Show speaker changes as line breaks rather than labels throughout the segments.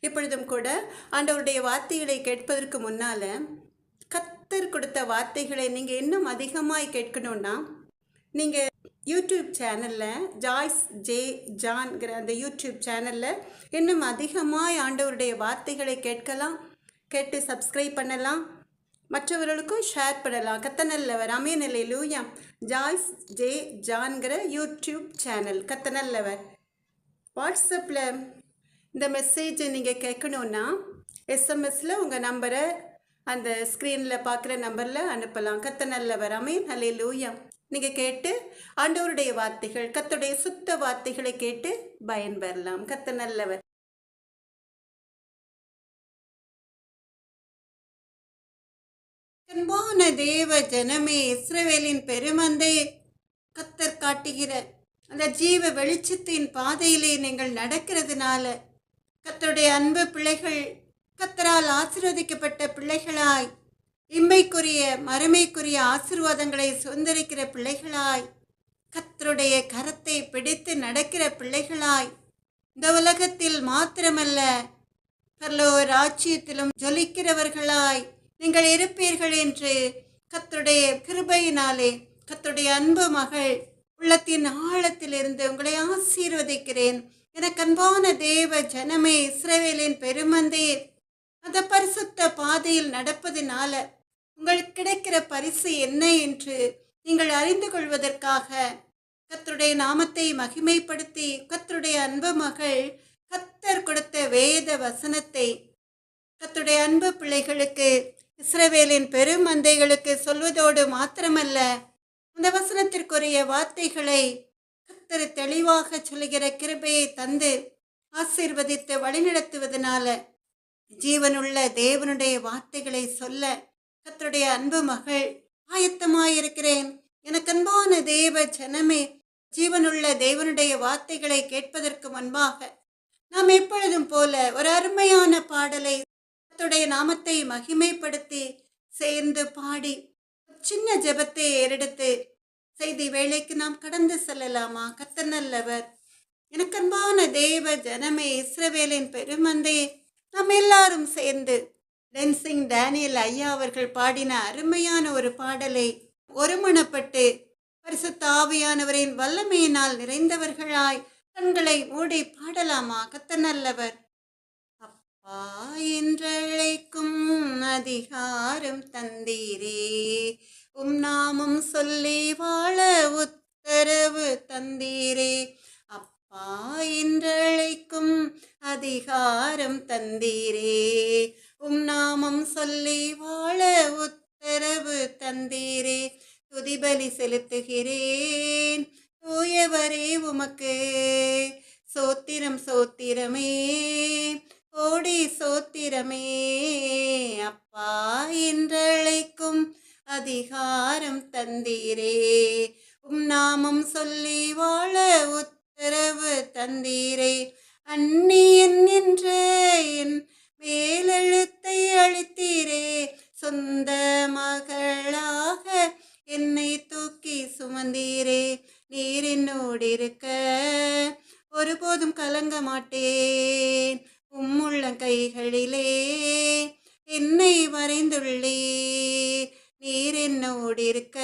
இப்பொழுதும் கூட ஆண்டவருடைய வார்த்தைகளை கேட்பதற்கு முன்னால கர்த்தர் கொடுத்த வார்த்தைகளை நீங்கள் இன்னும் அதிகமாய் கேட்கணும்னா நீங்கள் யூடியூப் சேனலில் ஜாய்ஸ் ஜே ஜான்கிற அந்த யூடியூப் சேனலில் இன்னும் அதிகமாய் ஆண்டவருடைய வார்த்தைகளை கேட்டு சப்ஸ்கிரைப் பண்ணலாம், மற்றவர்களுக்கும் ஷேர் பண்ணலாம். கத்தனல்லவர் அமேன் அல்லேலூயா. ஜாய்ஸ் ஜே ஜான்கிற யூடியூப் சேனல் கத்தனல்லவர். வாட்ஸ்அப்பில் இந்த மெசேஜை நீங்கள் கேட்கணுன்னா எஸ்எம்எஸில் உங்கள் நம்பரை அந்த ஸ்க்ரீனில் பார்க்குற நம்பரில் அனுப்பலாம். கத்தனல்லவர் அமேன் அல்லேலூயா. நீங்கள் கேட்டு ஆண்டவருடைய வார்த்தைகள், கர்த்தருடைய சுத்த வார்த்தைகளை கேட்டு பயன்பெறலாம். கத்தனல்லவர். அன்பான தேவ ஜனமே, இஸ்ரவேலின் பெருமந்தை, கர்த்தர் காட்டுகிற அந்த ஜீவ வெளிச்சத்தின் பாதையிலே நீங்கள் நடக்கிறதுனால கர்த்தருடைய அன்பு பிள்ளைகள், கர்த்தரால் ஆசீர்வதிக்கப்பட்ட பிள்ளைகளாய், இம்மைக்குரிய மறுமைக்குரிய ஆசீர்வாதங்களை சுதந்திரிக்கிற பிள்ளைகளாய், கர்த்தருடைய கரத்தை பிடித்து நடக்கிற பிள்ளைகளாய், இந்த உலகத்தில் மாத்திரமல்ல பரலோக ராஜ்யத்திலும் ஜொலிக்கிறவர்களாய் நீங்கள் இருப்பீர்கள் என்று கர்த்தருடைய கிருபையினாலே, கர்த்தருடைய அன்பு மகள் உள்ளத்தின் ஆழத்திலிருந்து உங்களை ஆசீர்வதிக்கிறேன். எனக்கு அன்பான தேவ ஜனமே, இஸ்ரவேலின் பெருமந்தையே, அந்த பரிசுத்த பாதையில் நடப்பதினால உங்களுக்கு கிடைக்கிற பரிசு என்ன என்று நீங்கள் அறிந்து கொள்வதற்காக கர்த்தருடைய நாமத்தை மகிமைப்படுத்தி கர்த்தருடைய அன்பு மகள் கர்த்தர் கொடுத்த வேத வசனத்தை கர்த்தருடைய அன்பு பிள்ளைகளுக்கு, இஸ்ரவேலின் பெருமந்தைகளுக்கு சொல்வதோடு மாத்திரமல்ல, அந்த வசனத்திற்குரிய வார்த்தைகளை கர்த்தர் தெளிவாக சொல்லுகிற கிருபையை தந்து ஆசீர்வதித்து வழிநடத்துவதனால ஜீவனுள்ள தேவனுடைய வார்த்தைகளை சொல்ல கர்த்தருடைய அன்பு மகள் ஆயத்தமாயிருக்கிறேன். எனக்கு அன்பான தேவ ஜனமே, ஜீவனுள்ள தேவனுடைய வார்த்தைகளை கேட்பதற்கு முன்பாக நாம் எப்பொழுதும் போல ஒரு அருமையான பாடலை கர்த்தருடைய நாமத்தை மகிமைப்படுத்தி சேர்ந்து பாடி சின்ன ஜெபத்தை ஏறெடுத்து செய்தி வேளைக்கு நாம் கடந்து செல்லலாமா? கர்த்தர் நல்லவர். எனக்கு அன்பான தேவ ஜனமே, இஸ்ரவேலின் பெருமந்தையே, நாம் எல்லாரும் சேர்ந்து டென்சிங் டேனியல் ஐயா அவர்கள் பாடின அருமையான ஒரு பாடலை ஒருமனப்பட்டு பரிசுத்த ஆவியானவரின் வல்லமையினால் நிறைந்தவர்களாய் கண்களை மூடி பாடலாமா? கர்த்தர் நல்லவர். அப்பா என்றழைக்கும் அதிகாரம் தந்தீரே, நாமம் சொல்லி வாழ உத்தரவு தந்தீரே. அப்பா என்றழைக்கும் அதிகாரம் தந்தீரே, நாமம் சொல்லி வாழ உத்தரவு தந்தீரே. துதிபலி செலுத்துகிறேன் தூயவரே உமக்கு, சோத்திரம் சோத்திரமே கோடி சோத்திரமே. அப்பா என்றழைக்கும் அதிகாரம் தந்தீரே, நாமம் சொல்லி வாழ உத்தரவு தந்தீரே. அந்நியன் என்ற என் மேலெழுத்தை அழித்தீரே, சொந்த மகளாக என்னை தூக்கி சுமந்தீரே. நீர் என்னோடு இருக்க ஒருபோதும் கலங்க மாட்டேன், உம்முள்ள கைகளிலே என்னை வரைந்துள்ளீர். நீர் என்னோடு இருக்க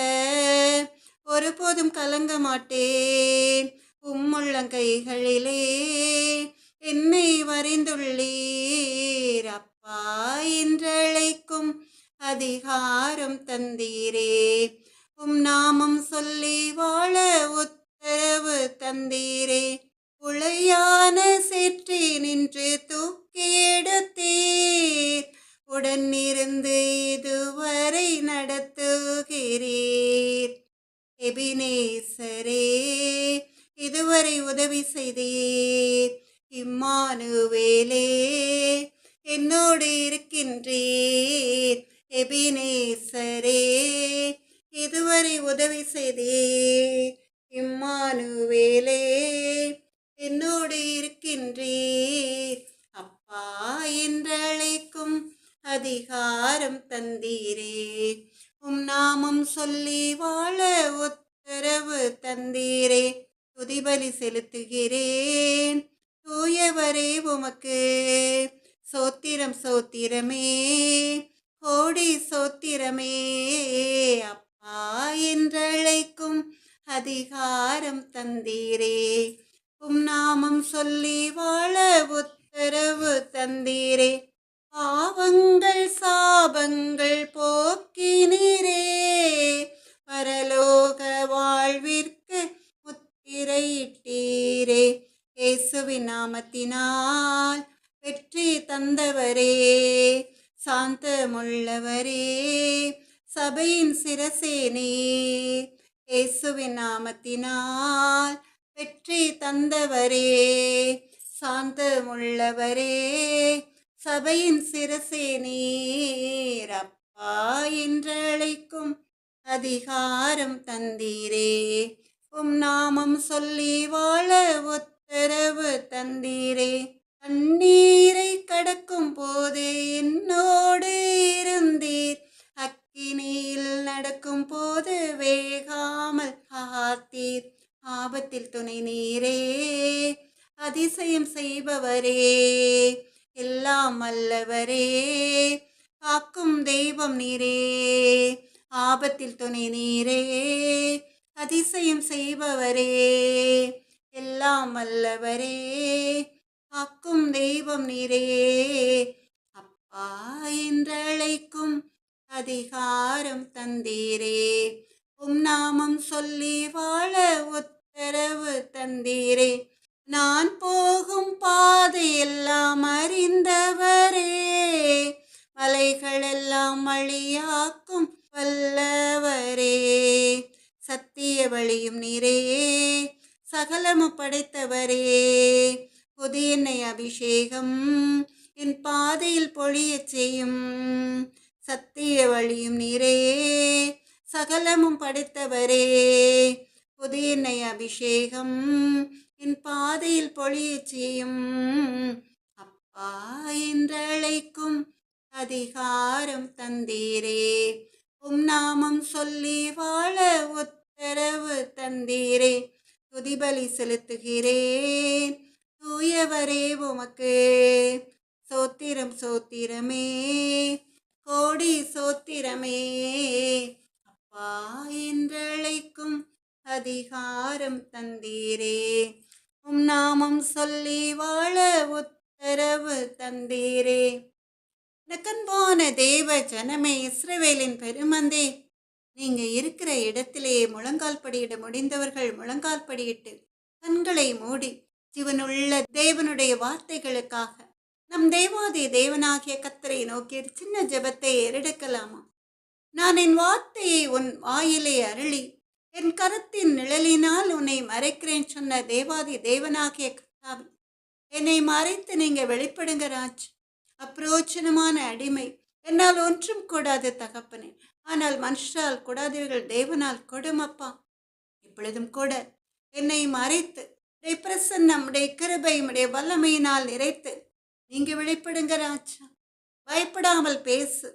ஒருபோதும் கலங்க மாட்டேன், உம்முள்ள கைகளிலே என்னை வரைந்துள்ளீர். அப்பா என்றழைக்கும் அதிகாரம் தந்தீரே, நாமம் சொல்லி வாழ உத்தரவு தந்தீரே. உளையான சேற்றி நின்று தூக்கி எடுத்தீர், உடன் இருந்து இதுவரை நடத்துகிறீர். எபினேசரே, இதுவரை உதவி செய்தீர். இம்மானுவேலே, என்னோடு இருக்கின்றீர். எபினேசரே, இதுவரை உதவி செய்தீர். இம்மானுவேலே, என்னோடு இருக்கின்றீர். அப்பா என்றழைக்கும் அதிகாரம் தந்தீரே, நாமம் சொல்லி வாழ உத்தரவு தந்தீரே. துதிபலி செலுத்துகிறேன் தூயவரே உமக்கு, சோத்திரம் சோத்திரமே, கோடி சோத்திரமே. அப்பா என்றழைக்கும் அதிகாரம் தந்தீரே, நாமம் சொல்லி வாழ உத்தரவு தந்தீரே. பாவங்கள் சாபங்கள் போக்கினீரே, பரலோக வாழ்விற்கு முத்திரையிட்டீரே. இயேசுவின் நாமத்தினால் வெற்றி தந்தவரே, சாந்தமுள்ளவரே, சபையின் சிரசேனே. இயேசுவின் நாமத்தினால் வெற்றி தந்தவரே, சாந்தமுள்ளவரே, சபையின் சிரசேனீர். அப்பா என்றழைக்கும் அதிகாரம் தந்தீரே, நாமம் சொல்லி வாழ உத்தரவு தந்தீரே. கண்ணீரை கடக்கும் போது என்னோடு இருந்தீர், அக்கினியில் நடக்கும் போது வேகாமல் காத்தீர். ஆபத்தில் துணை நீரே, அதிசயம் செய்பவரே, எல்லாம் அல்லவரே, காக்கும் தெய்வம் நீரே. ஆபத்தில் துணை நீரே, அதிசயம் செய்பவரே, எல்லாம் அல்லவரே, காக்கும் தெய்வம் நீரே. அப்பா என்றழைக்கும் அதிகாரம் தந்தீரே, நாமம் சொல்லி வாழ உத்தரவு தந்தீரே. நான் போகும் பாதையெல்லாம் அறிந்தவரே, மலைகளெல்லாம் வழியாக்கும் வல்லவரே. சத்திய வழியும் நீரே, சகலமும் படைத்தவரே. புதிய எண்ணெய் அபிஷேகம் என் பாதையில் பொழியச் செய்யும். சத்திய வழியும் நீரே, சகலமும் படைத்தவரே. புதிய எண்ணெய் அபிஷேகம் என் பாதையில் பொழியச் செய்யும். அப்பா என்றழைக்கும் அதிகாரம் தந்தீரே, நாமம் சொல்லி வாழ உத்தரவு தந்தீரே. துதிபலி செலுத்துகிறேன் தூயவரே உமக்கு, சோத்திரம் சோத்திரமே, கோடி சோத்திரமே. அப்பா என்றழைக்கும் அதிகாரம் தந்தீரே, நாமம் சொல்லி வாழ உத்தரவு தந்தீரே. நக்கன்பான தேவ ஜனமே, இஸ்ரவேலின் பெருமந்தே, நீங்க இருக்கிற இடத்திலே முழங்கால் படியிட முடிந்தவர்கள் முழங்கால் படியிட்டு கண்களை மூடி ஜீவனுள்ள தேவனுடைய வார்த்தைகளுக்காக நம் தேவாதி தேவனாகிய கர்த்தரை நோக்கி சின்ன ஜெபத்தை ஏறெடுக்கலாமா? நான் என் வார்த்தையை உன் வாயிலே அருளி என் கரத்தின் நிழலினால் உன்னை மறைக்கிறேன் சொன்ன தேவாதி தேவனாகிய கர்த்தாவே, என்னை மறைத்து நீங்க வெளிப்படுங்க ராஜ். அப்பிரோச்சனமான அடிமை, என்னால் ஒன்றும் கூடாது தகப்பனே, ஆனால் மனுஷரால் கூடாதீர்கள், தேவனால் கொடுமப்பா. இப்பொழுதும் கூட என்னை மறைத்து பிரசன்னம் கிருபை வல்லமையினால் நிறைத்து நீங்க வெளிப்படுங்க ராஜா. பயப்படாமல் பேசு,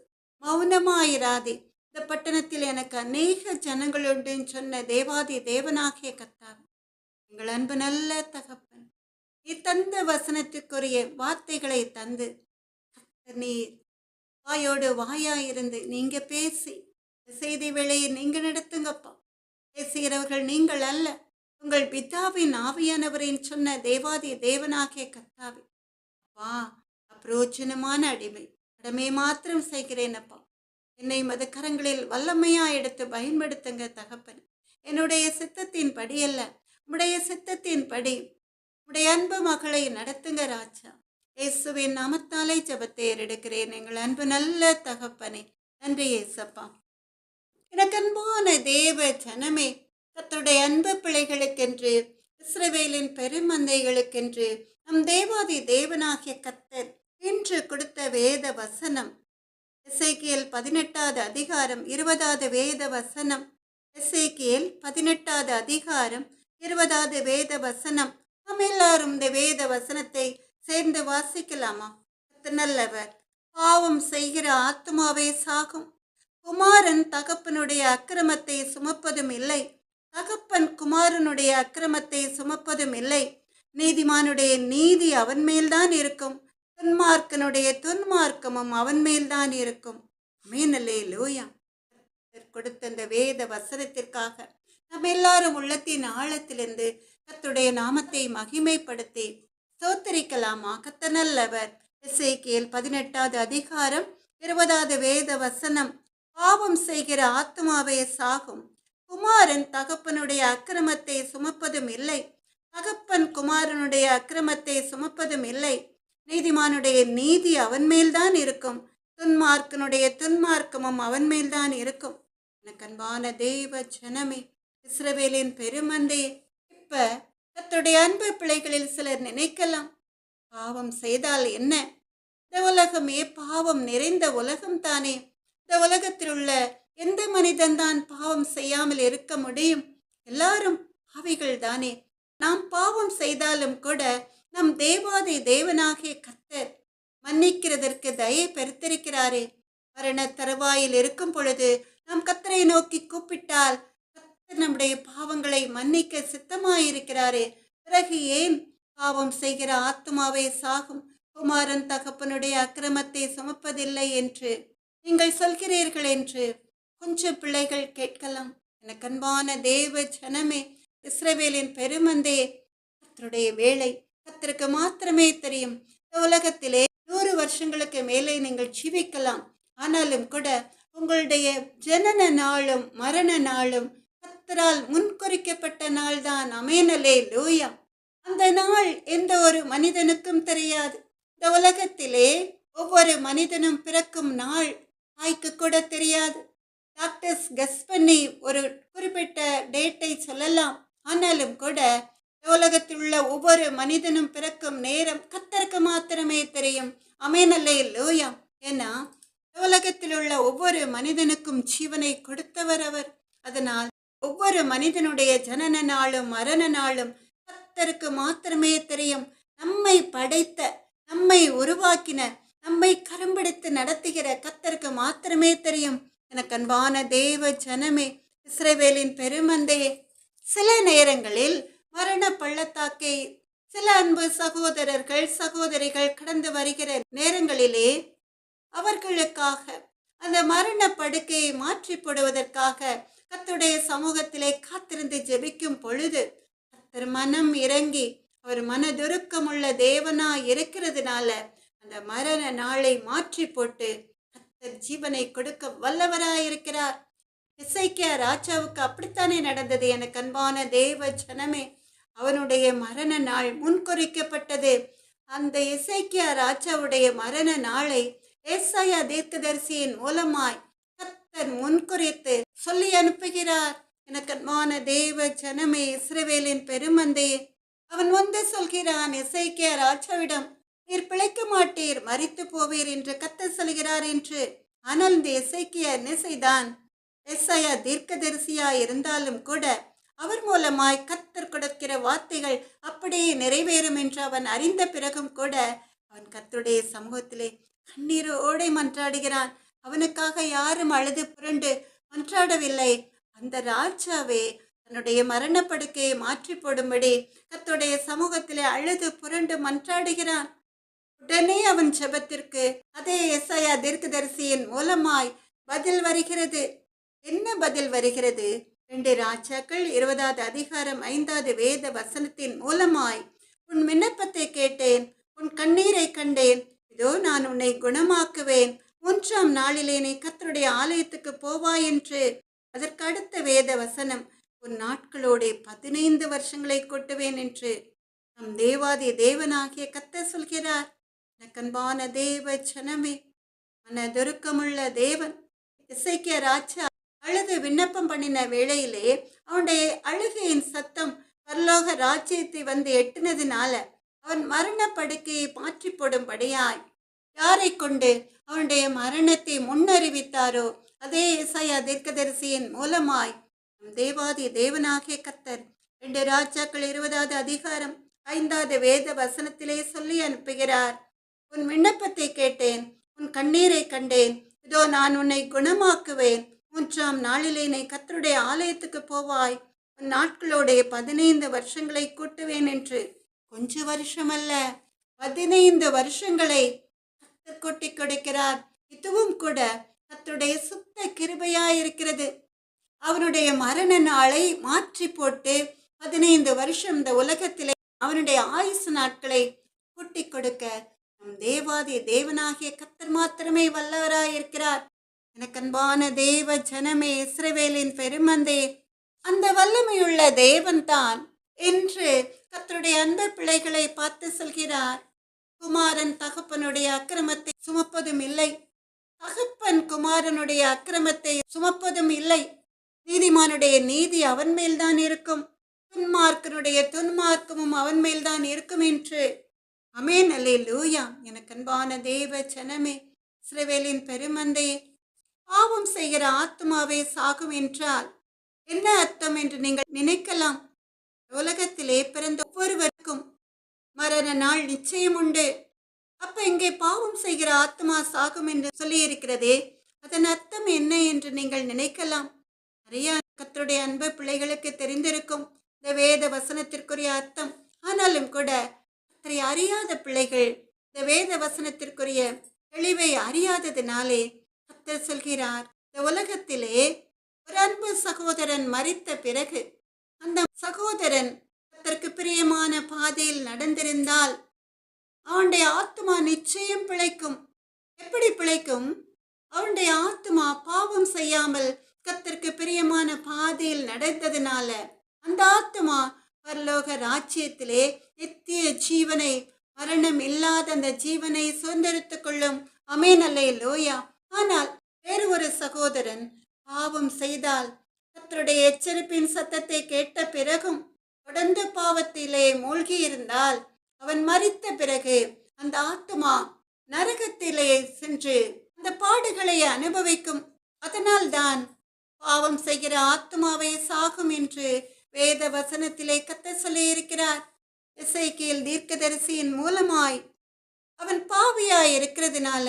மௌனமாயிராதே. இந்த பட்டணத்தில் எனக்கு அநேக ஜனங்கள் உண்டுன்னு சொன்ன தேவாதி தேவனாகிய கர்த்தாவே, எங்கள் அன்பு நல்ல தகப்பன், நீ தந்த வசனத்துக்குரிய வார்த்தைகளை தந்து நீர் வாயோடு வாயாயிருந்து நீங்க பேசி செய்தி வேளையை நீங்க நடத்துங்கப்பா. பேசுகிறவர்கள் நீங்கள் அல்ல, உங்கள் பிதாவின் ஆவியானவரின் சொன்ன தேவாதி தேவனாகிய கர்த்தாவே. அப்பா, அப்பிரோச்சனமான அடிமை கடமை மாத்திரம் செய்கிறேன் அப்பா. என்னை மதக்கரங்களில் வல்லமையா எடுத்து பயன்படுத்துங்க தகப்பன். என்னுடைய சித்தத்தின் படி அல்ல, உடைய சித்தத்தின் படி உடைய அன்பு மகளை நடத்துங்க ராஜா. இயேசுவின் நாமத்தாலே ஜெபத்தை ஏறெடுக்கிறேன் எங்கள் அன்பு நல்ல தகப்பனே. நன்றி இயேசப்பா. எனக்கு அன்பான தேவ ஜனமே, கர்த்தருடைய அன்பு பிள்ளைகளுக்கென்று, இஸ்ரவேலின் பெருமந்தைகளுக்கென்று நம் தேவாதி தேவனாகிய கர்த்தர் இன்று கொடுத்த வேத வசனம் எசேக்கியேல் 18வது அதிகாரம் 20வது வேத வசனம். எசேக்கியேல் 18வது அதிகாரம் 20வது வேத வசனம். நாம் எல்லாரும் இந்த வேத வசனத்தை சேர்ந்து வாசிக்கலாமா? நல்லவர். பாவம் செய்கிற ஆத்மாவே சாகும். குமாரன் தகப்பனுடைய அக்கிரமத்தை சுமப்பதும் இல்லை, தகப்பன் குமாரனுடைய அக்கிரமத்தை சுமப்பதும் இல்லை. நீதிமானுடைய நீதி அவன் மேல்தான் இருக்கும், துன்மார்க்கனுடைய துன்மார்க்கமும் அவன் மேல்தான் இருக்கும். ஆமென், அல்லேலூயா. கர்த்தர் கொடுத்த அந்த வேத வசனத்திற்காக நம்ம எல்லாரும் உள்ளத்தின் ஆழத்திலிருந்து கர்த்தருடைய நாமத்தை மகிமைப்படுத்தி ஸ்தோத்திரிக்கலாமா? கர்த்தர் நல்லவர். எசேக்கியேல் 18வது அதிகாரம் 20வது வேத வசனம். பாவம் செய்கிற ஆத்துமாவே சாகும். குமாரன் தகப்பனுடைய அக்கிரமத்தை சுமப்பதும் இல்லை, தகப்பன் குமாரனுடைய அக்கிரமத்தை சுமப்பதும் இல்லை. நீதிமானுடைய நீதி அவன் மேல்தான் இருக்கும், துன்மார்க்கனுடைய துன்மார்க்கமும் அவன் மேல்தான் இருக்கும். எனக்கு அன்பான தேவ ஜனமே, இஸ்ரவேலின் பெருமந்தே, இப்ப கர்த்தருடைய அன்பு பிள்ளைகளில் சிலர் நினைக்கலாம், பாவம் செய்தால் என்ன? இந்த உலகமே பாவம் நிறைந்த உலகம் தானே. இந்த உலகத்தில் உள்ள எந்த மனிதன் தான் பாவம் செய்யாமல் இருக்க முடியும்? எல்லாரும் பாவிகள் தானே. நாம் பாவம் செய்தாலும் கூட நம் தேவாதி தேவனாகிய கர்த்தர் மன்னிக்கிறதற்கு தயை பெருத்திருக்கிறாரே. மரண தருவாயில் இருக்கும் பொழுது நாம் கர்த்தரை நோக்கி கூப்பிட்டால் கர்த்தர் நம்முடைய பாவங்களை மன்னிக்க சித்தமாயிருக்கிறாரே. பிறகு ஏன் பாவம் செய்கிற ஆத்துமாவே சாகும், குமாரன் தகப்பனுடைய அக்கிரமத்தை சுமப்பதில்லை என்று நீங்கள் சொல்கிறீர்கள் என்று கொஞ்சம் பிள்ளைகள் கேட்கலாம். எனக்கு அன்பான தேவ ஜனமே, இஸ்ரவேலின் பெருமந்தே, கர்த்தருடைய வேலை கர்த்தருக்கு மாத்திரமே தெரியும். இந்த உலகத்திலே 100 வருஷங்களுக்கு மேலே நீங்கள் ஜீவிக்கலாம். ஆனாலும் கூட உங்களுடைய ஜனன நாளும் மரண நாளும் கர்த்தரால் முன்குறிக்கப்பட்ட நாள் தான். ஆமென், அல்லேலூயா. அந்த நாள் எந்த ஒரு மனிதனுக்கும் தெரியாது. இந்த உலகத்திலே ஒவ்வொரு மனிதனும் பிறக்கும் நாள் தாய்க்கு கூட தெரியாது. டாக்டர்ஸ் கெஸ் பண்ணி ஒரு குறிப்பிட்ட டேட்டை சொல்லலாம். ஆனாலும் கூட உலகத்தில் உள்ள ஒவ்வொரு மனிதனும் பிறக்கும் நேரம் கர்த்தருக்கு மாத்திரமே தெரியும். ஆமென், அல்லேலூயா. ஏன்னா உலகத்தில் உள்ள ஒவ்வொரு மனிதனுக்கும் ஜீவனை கொடுத்தவர் அவர். அதனால் ஒவ்வொரு மனிதனுடைய ஜனன நாளும் மரண நாளும் கர்த்தருக்கு மாத்திரமே தெரியும். நம்மை படைத்த, நம்மை உருவாக்கின, நம்மை கரம்பிடித்து நடத்துகிற கர்த்தருக்கு மாத்திரமே தெரியும். எனக்கு அன்பான தேவ ஜனமே, இஸ்ரவேலின் பெருமந்தே, சில நேரங்களில் மரண பள்ளத்தாக்கை சில அன்பு சகோதரர்கள் சகோதரிகள் கடந்து வருகிற நேரங்களிலே அவர்களுக்காக அந்த மரண படுக்கையை மாற்றி போடுவதற்காக கர்த்தருடைய சமூகத்திலே காத்திருந்து ஜெபிக்கும் பொழுது கர்த்தர் மனம் இறங்கி அவர் மனதுருக்கமுள்ள தேவனா இருக்கிறதுனால அந்த மரண நாளை மாற்றி போட்டு கர்த்தர் ஜீவனை கொடுக்க வல்லவராயிருக்கிறார். எசேக்கியா ராஜாவுக்கு அப்படித்தானே நடந்தது. எனக்கு அன்பான தேவ ஜனமே, அவனுடைய மரண நாள் முன்குறிக்கப்பட்டது. அந்த எசேக்கியா ராஜாவுடைய மரண நாளை ஏசாயா தீர்க்கதரிசியின் மூலமாய் கர்த்தர் முன்குறித்து சொல்லி அனுப்புகிறார். எனக்கு அன்பான தேவ ஜனமே, இஸ்ரவேலின் பெருமந்தே, அவன் வந்து சொல்கிறான் எசேக்கியா ராஜாவிடம், நீர் பிழைக்க மாட்டீர், மரித்து போவீர் என்று கர்த்தர் சொல்கிறார் என்று. ஆனால் இந்த எசேக்கியா என்ன செய்தான்? ஏசாயா தீர்க்கதரிசியா இருந்தாலும் கூட அவர் மூலமாய் கர்த்தர் கொடுக்கிற வார்த்தைகள் அப்படியே நிறைவேறும் என்று அவன் அறிந்த பிறகும் கூட அவன் கர்த்தருடைய சமூகத்திலே கண்ணீரோடு மன்றாடுகிறான். அவனுக்காக யாரும் அழுது புரண்டு மன்றாடவில்லை. அந்த ராஜாவே தன்னுடைய மரணப்படுக்கையை மாற்றி போடும்படி கர்த்தருடைய சமூகத்திலே அழுது புரண்டு மன்றாடுகிறான். உடனே அவன் ஜெபத்திற்கு அதே ஏசாயா தீர்க்கதரிசியின் மூலமாய் பதில் வருகிறது. என்ன பதில் வருகிறது? 2 ராஜாக்கள் 20வது அதிகாரம் 5வது வேத வசனத்தின் மூலமாய், உன் விண்ணப்பத்தை கேட்டேன், உன் கண்ணீரை கண்டேன், இதோ நான் உன்னை குணமாக்குவேன், 3ஆம் நாளிலே நீ கர்த்தருடைய ஆலயத்துக்கு போவாய் என்று. அதற்கு அடுத்த வேத வசனம், உன் நாட்களோட 15 வருஷங்களை கொட்டுவேன் என்று நம் தேவாதி தேவனாகிய கர்த்தர் சொல்கிறார். அன்பான தேவ ஜனமே, மனதுருக்கமுள்ள தேவன் எசேக்கியா ராஜா அழுது விண்ணப்பம் பண்ணின வேளையிலே அவனுடைய அழுகையின் சத்தம் பரலோக ராஜ்யத்தை வந்து எட்டினதினால அவன் மரண படுக்கையை மாற்றி போடும்படியாய் யாரை கொண்டு அவனுடைய மரணத்தை முன்னறிவித்தாரோ அதே ஏசாயா தீர்க்கதரிசியின் மூலமாய் தேவாதி தேவனாகிய கர்த்தர் 2 ராஜாக்கள் 20வது அதிகாரம் 5வது வேத வசனத்திலே சொல்லி அனுப்புகிறார். உன் விண்ணப்பத்தை கேட்டேன், உன் கண்ணீரை கண்டேன், இதோ நான் உன்னை குணமாக்குவேன், 3ஆம் நாளிலே நீ கர்த்தருடைய ஆலயத்துக்கு போவாய், உன் நாட்களோடைய 15 வருஷங்களை கூட்டுவேன் என்று. கொஞ்ச வருஷம் அல்ல, 15 வருஷங்களை கர்த்தர் கொட்டி கொடுக்கிறார். இதுவும் கூட கர்த்தருடைய சுத்த கிருபையாயிருக்கிறது. அவனுடைய மரண நாளை மாற்றி போட்டு 15 வருஷம் இந்த உலகத்திலே அவனுடைய ஆயுசு நாட்களை கூட்டி கொடுக்க நம் தேவாதி தேவனாகிய கர்த்தர் மாத்திரமே வல்லவராயிருக்கிறார். எனக்கு அன்பான தேவ ஜனமே, இஸ்ரவேலின் பெருமந்தே, அந்த வல்லமையுள்ள தேவன் தான் என்று கர்த்தருடைய அன்பு பிள்ளைகளை பார்த்து சொல்கிறார். குமாரன் தகப்பனுடைய அக்கிரமத்தை சுமப்பதும் இல்லை, தகப்பன் குமாரனுடைய அக்கிரமத்தை சுமப்பதும் இல்லை. நீதிமானுடைய நீதி அவன் மேல்தான் இருக்கும், துன்மார்க்கனுடைய துன்மார்க்கமும் அவன் மேல்தான் இருக்கும் என்று. அமேன், அல்லேலூயா. எனக்கு அன்பான தேவ ஜனமே, இஸ்ரவேலின் பெருமந்தையே, பாவம் செய்கிற ஆத்மாவே சாகும் என்றால் என்ன அர்த்தம் என்று நீங்கள் நினைக்கலாம். உலகத்திலே பிறந்த ஒவ்வொருவருக்கும் மரண நாள் நிச்சயம் உண்டு. அப்ப இங்கே பாவம் செய்கிற ஆத்மா சாகும் என்று சொல்லி இருக்கிறதே, அதன் அர்த்தம் என்ன என்று நீங்கள் நினைக்கலாம். நிறைய கர்த்தருடைய அன்பு பிள்ளைகளுக்கு தெரிந்திருக்கும் இந்த வேத வசனத்திற்குரிய அர்த்தம். ஆனாலும் கூட கர்த்தரை அறியாத பிள்ளைகள் இந்த வேத வசனத்திற்குரிய தெளிவை அறியாததினாலே கர்த்தர் சொல்கிறார், இந்த உலகத்திலே ஒரு அன்பு சகோதரன் மரித்த பிறகு அந்த சகோதரன் கர்த்தருக்கு பிரியமான பாதையில் நடந்திருந்தால் அவனுடைய ஆத்மா நிச்சயம் பிழைக்கும். எப்படி பிழைக்கும்? அவனுடைய ஆத்மா பாவம் செய்யாமல் கர்த்தருக்கு பிரியமான பாதையில் நடந்ததுனால அந்த ஆத்மா பரலோக ராஜ்யத்திலே நித்திய ஜீவனை, மரணம் இல்லாத அந்த ஜீவனை சுதந்திரித்துக் கொள்ளும். அமேன், அல்லேலூயா. ஆனால் வேறு ஒரு சகோதரன் பாவம் செய்தால் கர்த்தருடைய எச்சரிப்பின் சத்தத்தை கேட்ட பிறகும் தொடர்ந்து பாவத்திலே மூழ்கி இருந்தால் அவன் மரித்த பிறகு அந்த ஆத்மா நரகத்திலே சென்று அந்த பாடுகளை அனுபவிக்கும். அதனால் தான் பாவம் செய்கிற ஆத்மாவை சாகும் என்று வேத வசனத்திலே கர்த்தர் சொல்லி இருக்கிறார். எசேக்கியேல் தீர்க்கதரிசியின் மூலமாய் அவன் பாவியாய் இருக்கிறதுனால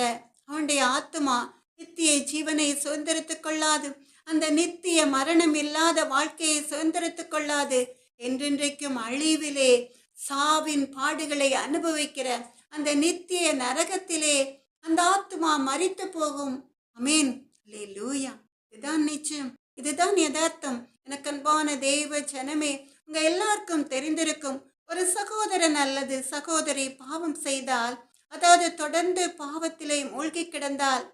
அவனுடைய ஆத்மா நித்திய ஜீவனை சுதந்திரித்துக் கொள்ளாது, அந்த நித்திய மரணம் இல்லாத வாழ்க்கையை சுதந்திரித்துக் கொள்ளாது. என்றென்றைக்கும் அழிவிலே சாவின் பாடுகளை அனுபவிக்கிற அந்த நித்திய நரகத்திலே அந்த ஆத்மா மரித்து போகும். அமேன், அல்லேலூயா. இதுதான் நிச்சயம், இதுதான் யதார்த்தம். எனக்கு அன்பான தேவ ஜனமே, உங்க எல்லாருக்கும் தெரிந்திருக்கும், ஒரு சகோதரன் அல்லது சகோதரி பாவம் செய்தால், அதாவது தொடர்ந்து பாவத்திலே மூழ்கி கிடந்தால்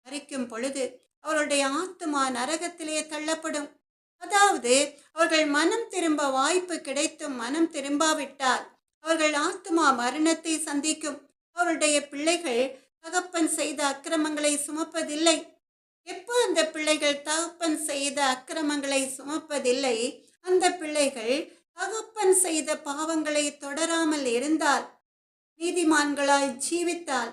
மரிக்கும் பொழுது அவருடைய ஆத்மா நரகத்திலே தள்ளப்படும். அதாவது அவர்கள் மனம் திரும்ப வாய்ப்பு கிடைத்தும் மனம் திரும்பாவிட்டால் அவர்கள் ஆத்மா மரணத்தை சந்திக்கும். அவருடைய பிள்ளைகள் தகப்பன் செய்த அக்கிரமங்களை சுமப்பதில்லை. எப்போ அந்த பிள்ளைகள் தகப்பன் செய்த அக்கிரமங்களை சுமப்பதில்லை, அந்த பிள்ளைகள் தகப்பன் செய்த பாவங்களை தொடராமல் இருந்தால், நீதிமான்களாய் ஜீவித்தால்,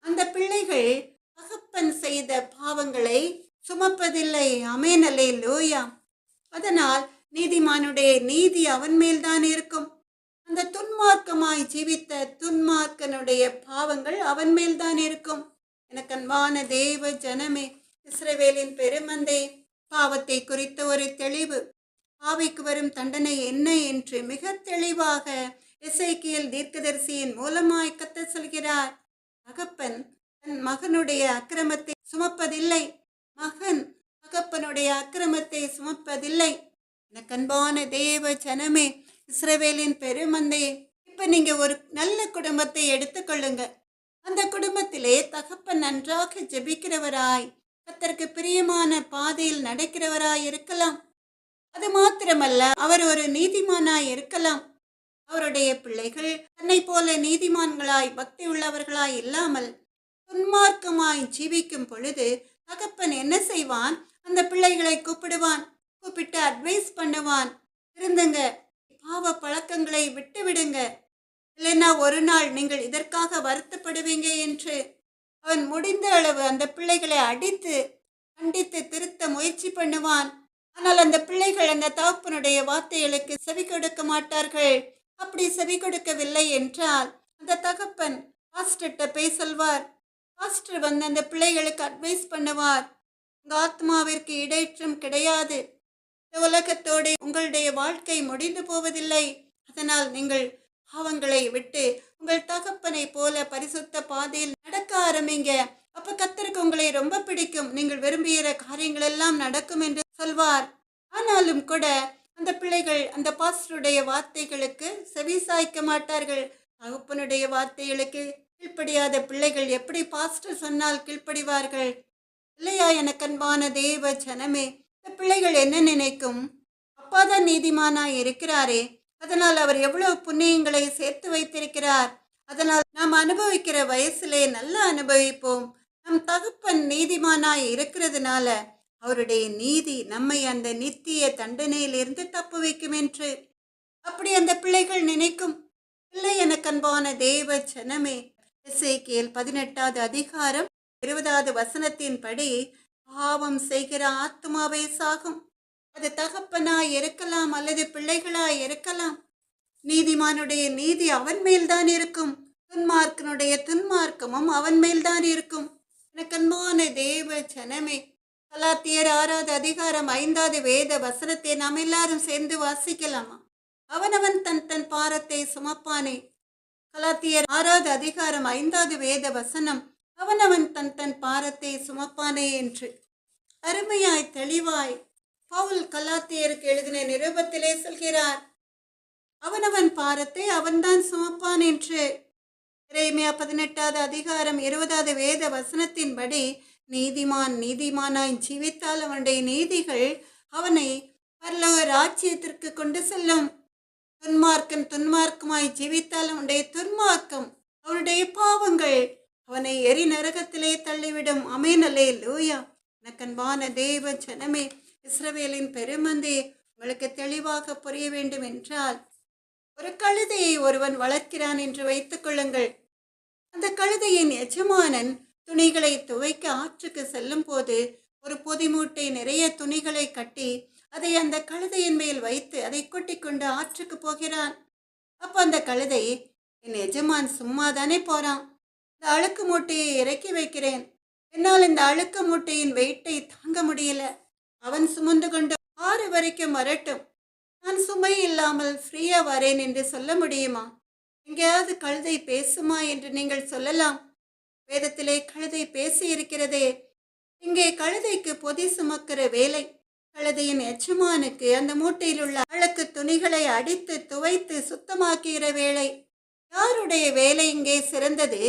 அந்த பிள்ளைகள் தகப்பன் செய்த பாவங்களை சுமப்பதில்லை. ஆமென், அல்லேலூயா. அதனால் நீதிமானுடைய நீதி அவன் மேல்தான் இருக்கும். அந்த துன்மார்க்கமாய் ஜீவித்த துன்மார்க்கனுடைய பாவங்கள் அவன் மேல்தான் இருக்கும். எனக்கு அன்பான தேவ ஜனமே, இஸ்ரவேலின் பெருமந்தே, பாவத்தை குறித்த ஒரு தெளிவு, பாவிக்கு வரும் தண்டனை என்ன என்று மிக தெளிவாக எசேக்கியேல் தீர்க்கதரிசியின் மூலமாய் கர்த்தர் சொல்கிறார். தகப்பன் தன் மகனுடைய அக்கிரமத்தை சுமப்பதில்லை, மகன் தகப்பனுடைய அக்கிரமத்தை சுமப்பதில்லை. எனக்கு அன்பான தேவ ஜனமே, இஸ்ரவேலின் பெருமந்தே, இப்ப நீங்க ஒரு நல்ல குடும்பத்தை எடுத்துக்கொள்ளுங்க. அந்த குடும்பத்திலே தகப்பன் நன்றாக ஜெபிக்கிறவராய், கர்த்தருக்கு பிரியமான பாதையில் நடக்கிறவராய் இருக்கலாம். அது மாத்திரமல்ல, அவர் ஒரு நீதிமானாய் இருக்கலாம். அவருடைய பிள்ளைகள் தன்னை போல நீதிமான்களாய் பக்தி உள்ளவர்களாய் இல்லாமல் துன்மார்க்கமாய் ஜீவிக்கும் பொழுது தகப்பன் என்ன செய்வான்? அந்த பிள்ளைகளை கூப்பிடுவான், கூப்பிட்டு அட்வைஸ் பண்ணுவான். திருந்துங்க, பாவ பழக்கங்களை விட்டு விடுங்க, இல்லைன்னா ஒரு நாள் நீங்கள் இதற்காக வருத்தப்படுவீங்க என்று அவன் முடிந்த அளவு அந்த பிள்ளைகளை அடித்து கண்டித்து திருத்த முயற்சி பண்ணுவான். ஆனால் அந்த பிள்ளைகள் அந்த தகப்பனுடைய வார்த்தைகளுக்கு செவி கொடுக்க மாட்டார்கள். அப்படி செவி கொடுக்கவில்லை என்றால் அந்த தகப்பன் பாஸ்டர்கிட்ட போய் சொல்வார். பாஸ்டர் வந்து அந்த பிள்ளைகளுக்கு அட்வைஸ் பண்ணுவார். உங்க ஆத்மாவிற்கு இடையற்றம் கிடையாது, இந்த உலகத்தோடு உங்களுடைய வாழ்க்கை முடிந்து போவதில்லை, அதனால் நீங்கள் பாவங்களை விட்டு உங்கள் தகப்பனை போல பரிசுத்த பாதையில் நடக்க ஆரம்பிங்க. அப்ப கர்த்தருக்கு உங்களை ரொம்ப பிடிக்கும். நீங்கள் விரும்புகிற காரியங்கள் எல்லாம் நடக்கும் என்று சொல்வார். ஆனாலும் கூட அந்த பிள்ளைகள் அந்த பாஸ்டருடைய வார்த்தைகளுக்கு செவி சாய்க்க மாட்டார்கள். தகப்பனுடைய வார்த்தைகளுக்கு கீழ்ப்படியாத பிள்ளைகள் எப்படி பாஸ்டர் சொன்னால் கீழ்ப்படிவார்கள்? இல்லையா? எனக்கு அன்பான தேவ ஜனமே, இந்த பிள்ளைகள் என்ன நினைக்கும்? அப்பாதான் நீதிமானாய் இருக்கிறாரே, அதனால் அவர் எவ்வளவு புண்ணியங்களை சேர்த்து வைத்திருக்கிறார். அதனால் நாம் அனுபவிக்கிற வயசிலே நல்லா அனுபவிப்போம். நம் தகப்பன் நீதிமானாய் இருக்கிறதுனால அவருடைய நீதி நம்மை அந்த நித்திய தண்டனையிலிருந்து தப்பு வைக்கும் என்று அப்படி அந்த பிள்ளைகள் நினைக்கும். இல்லை எனக்கு அன்பான தேவ ஜனமே, எசேக்கியேல் 18வது அதிகாரம் 20வது வசனத்தின்படி பாவம் செய்கிற ஆத்மாவே சாகும். அது தகப்பனாய் இருக்கலாம் அல்லது பிள்ளைகளாய் இருக்கலாம். நீதிமானுடைய நீதி அவன் மேல்தான் இருக்கும், துன்மார்க்கனுடைய துன்மார்க்கமும் அவன் மேல்தான் இருக்கும். எனக்கு அன்பான தேவ ஜனமே, கலாத்தியர் 6வது அதிகாரம் 5வது வேத வசனத்தை நாம் எல்லாரும் சேர்ந்து வாசிக்கலாமா? அவனவன் தன் தன் பாரத்தை சுமப்பானே. கலாத்தியர் 6வது அதிகாரம் 5வது வேத வசனம், அவனவன் தன் தன் பாரத்தை சுமப்பானே என்று அருமையாய் தெளிவாய் பவுல் கலாத்தியருக்கு எழுதின நிருபத்திலே சொல்கிறார். அவனவன் பாரத்தை அவன்தான் சுமப்பான் என்று. எரேமியா 18வது அதிகாரம் 20வது வேத வசனத்தின்படி நீதிமான் நீதிமானாய் ஜீவித்தால் அவனுடைய நீதிகள் அவனை பரலோக ராஜ்யத்திற்கு கொண்டு செல்லும். துன்மார்க்கன் துன்மார்க்கமாய் ஜீவித்தால் அவனுடைய துன்மார்க்கம், அவனுடைய பாவங்கள் அவனை எரி நரகத்திலே தள்ளிவிடும். ஆமென், அல்லேலூயா. எனக்கன்பான தேவ ஜனமே, இஸ்ரவேலின் பெருமந்தே, உங்களுக்கு தெளிவாக புரிய வேண்டும் என்றால், ஒரு கழுதையை ஒருவன் வளர்க்கிறான் என்று வைத்துக் கொள்ளுங்கள். அந்த கழுதையின் எஜமானன் துணிகளை துவைக்க ஆற்றுக்கு செல்லும் போது ஒரு பொதி மூட்டை நிறைய துணிகளை கட்டி அதை அந்த கழுதையின் மேல் வைத்து அதை கொட்டி கொண்டு ஆற்றுக்கு போகிறான். அப்ப அந்த கழுதை, என் எஜமான் சும்மாதானே போறான், இந்த அழுக்கு மூட்டையை இறக்கி வைக்கிறேன், என்னால் இந்த அழுக்கு மூட்டையின் வெயிட்டை தாங்க முடியல, அவன் சுமந்து கொண்டு ஆறு வரைக்கும் வரட்டும், நான் சுமை இல்லாமல் ஃப்ரீயா வரேன் என்று சொல்ல முடியுமா? எங்கேயாவது கழுதை பேசுமா என்று நீங்கள் சொல்லலாம். வேதத்திலே கழுதை பேசி இருக்கிறதே. இங்கே கழுதைக்கு பொதி சுமக்கிற வேலை, கழுதையின் எஜமானுக்கு அந்த மூட்டையில் உள்ள அழுக்கு துணிகளை அடித்து துவைத்து சுத்தமாக்குகிற வேலை. யாருடைய வேலை இங்கே சிறந்தது?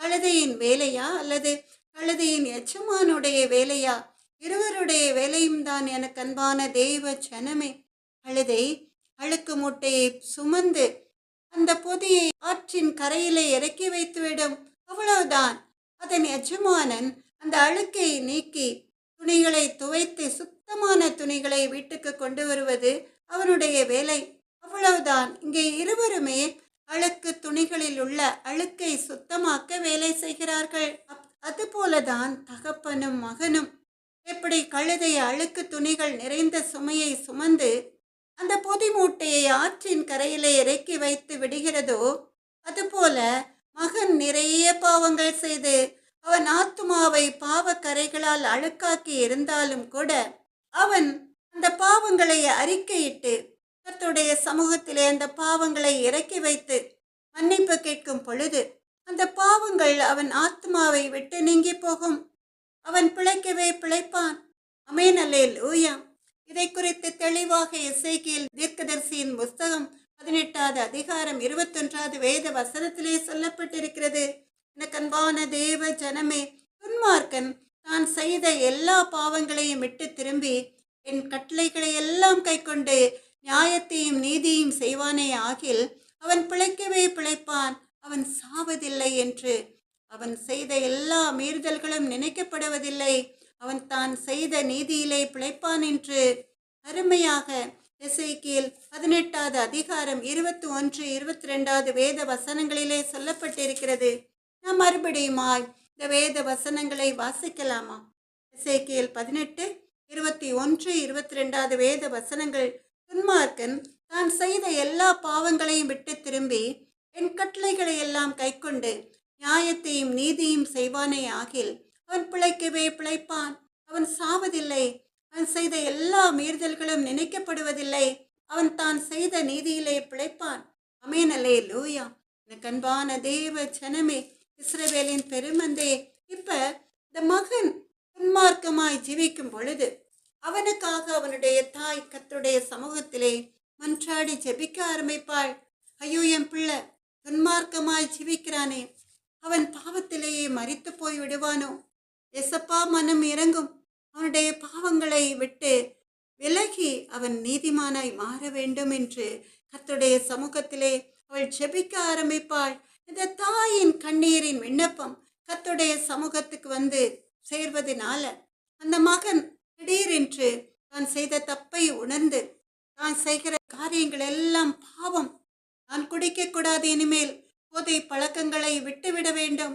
கழுதையின் வேலையா அல்லது கழுதையின் எஜமானுடைய வேலையா? இருவருடைய வேலையும் தான். எனக்கு அன்பான தெய்வ ஜனமே, கழுதை அழுக்கு மூட்டையை சுமந்து அந்த பொதியை ஆற்றின் கரையிலே இறக்கி வைத்துவிடும், அவ்வளவுதான். அதன் எஜமானன் அந்த அழுக்கை நீக்கி துணிகளை துவைத்து சுத்தமான துணிகளை வீட்டுக்கு கொண்டு வருவது அவனுடைய வேலை, அவ்வளவுதான். இங்கே இருவருமே அழுக்கு துணிகளில் உள்ள அழுக்கை சுத்தமாக்க வேலை செய்கிறார்கள். அதுபோலதான் தகப்பனும் மகனும் எப்படி கழுதை அழுக்கு துணிகள் நிறைந்த சுமையை சுமந்து அந்த பொதி மூட்டையை ஆற்றின் கரையிலே இறக்கி வைத்து விடுகிறதோ, அதுபோல மகன் நிறைய பாவங்கள் செய்து அவன் ஆத்துமாவை பாவ கரைகளால் அழுக்காக்கி இருந்தாலும் கூட அவன் அந்த பாவங்களை அறிக்கையிட்டு கர்த்தருடைய சமூகத்திலே அந்த பாவங்களை இறக்கி வைத்து மன்னிப்பு கேட்கும் பொழுது அந்த பாவங்கள் அவன் ஆத்மாவை விட்டு நீங்கி போகும். அவன் பிழைக்கவே பிழைப்பான். ஆமென், அல்லேலூயா. இதை குறித்து தெளிவாக எசேக்கியேல் தீர்க்கதரிசியின் புஸ்தகம் 18வது அதிகாரம் 21வது வேத வசனத்திலே சொல்லப்பட்டிருக்கிறது. எனக்கு அன்பான தேவ ஜனமே, துன்மார்க்கன் தான் செய்த எல்லா பாவங்களையும் விட்டு திரும்பி என் கட்டளைகளை எல்லாம் கை கொண்டு நியாயத்தையும் நீதியும் செய்வானே ஆகில் அவன் பிழைக்கவே பிழைப்பான், அவன் சாவதில்லை என்று. அவன் செய்த எல்லா மீறுதல்களும் நினைக்கப்படுவதில்லை, அவன் தான் செய்த நீதியிலே பிழைப்பான் என்று அருமையாக எசேக்கியேல் 18வது அதிகாரம் 21, 22வது வேத வசனங்களிலே சொல்லப்பட்டிருக்கிறது. நாம் மறுபடியுமாய் இந்த வேத வசனங்களை வாசிக்கலாமா? எசேக்கியேல் 18, 21, 22வது வேத வசனங்கள். துன்மார்க்கன் தான் செய்த எல்லா பாவங்களையும் விட்டு திரும்பி என் கட்டளைகளை எல்லாம் கை கொண்டு நியாயத்தையும் நீதியும் செய்வானே ஆகில் அவன் பிழைக்கவே பிழைப்பான், அவன் சாவதில்லை. அவன் செய்த எல்லா மீறுதல்களும் நினைக்கப்படுவதில்லை, அவன் தான் செய்த நீதியிலே பிழைப்பான், அமேன் அல்லேலூயா. எனக்கு அன்பான தேவ ஜனமே, இஸ்ரவேலின் பெருமந்தே, இப்ப இந்த மகன் துன்மார்க்கமாய் ஜீவிக்கும் பொழுது அவனுக்காக அவனுடைய தாய் கர்த்தருடைய சமூகத்திலே மன்றாடி ஜெபிக்க ஆரம்பிப்பாள். ஐயோ, என் பிள்ளை துன்மார்க்கமாய் ஜீவிக்கிறானே, அவன் பாவத்திலேயே மரித்து போய் விடுவானோ, எசப்பா மனம் இறங்கும், அவனுடைய பாவங்களை விட்டு விலகி அவன் நீதிமானாய் மாற வேண்டும் என்று கர்த்தருடைய சமூகத்திலே அவள் ஜெபிக்க ஆரம்பிப்பாள். இந்த தாயின் கண்ணீரின் விண்ணப்பம் கர்த்தருடைய சமூகத்துக்கு வந்து சேர்வதனால அந்த மகன் திடீரென்று தான் செய்த தப்பை உணர்ந்து தான் செய்கிற காரியங்கள் எல்லாம் பாவம், நான் குடிக்கக்கூடாது, இனிமேல் போதை பழக்கங்களை விட்டுவிட வேண்டும்,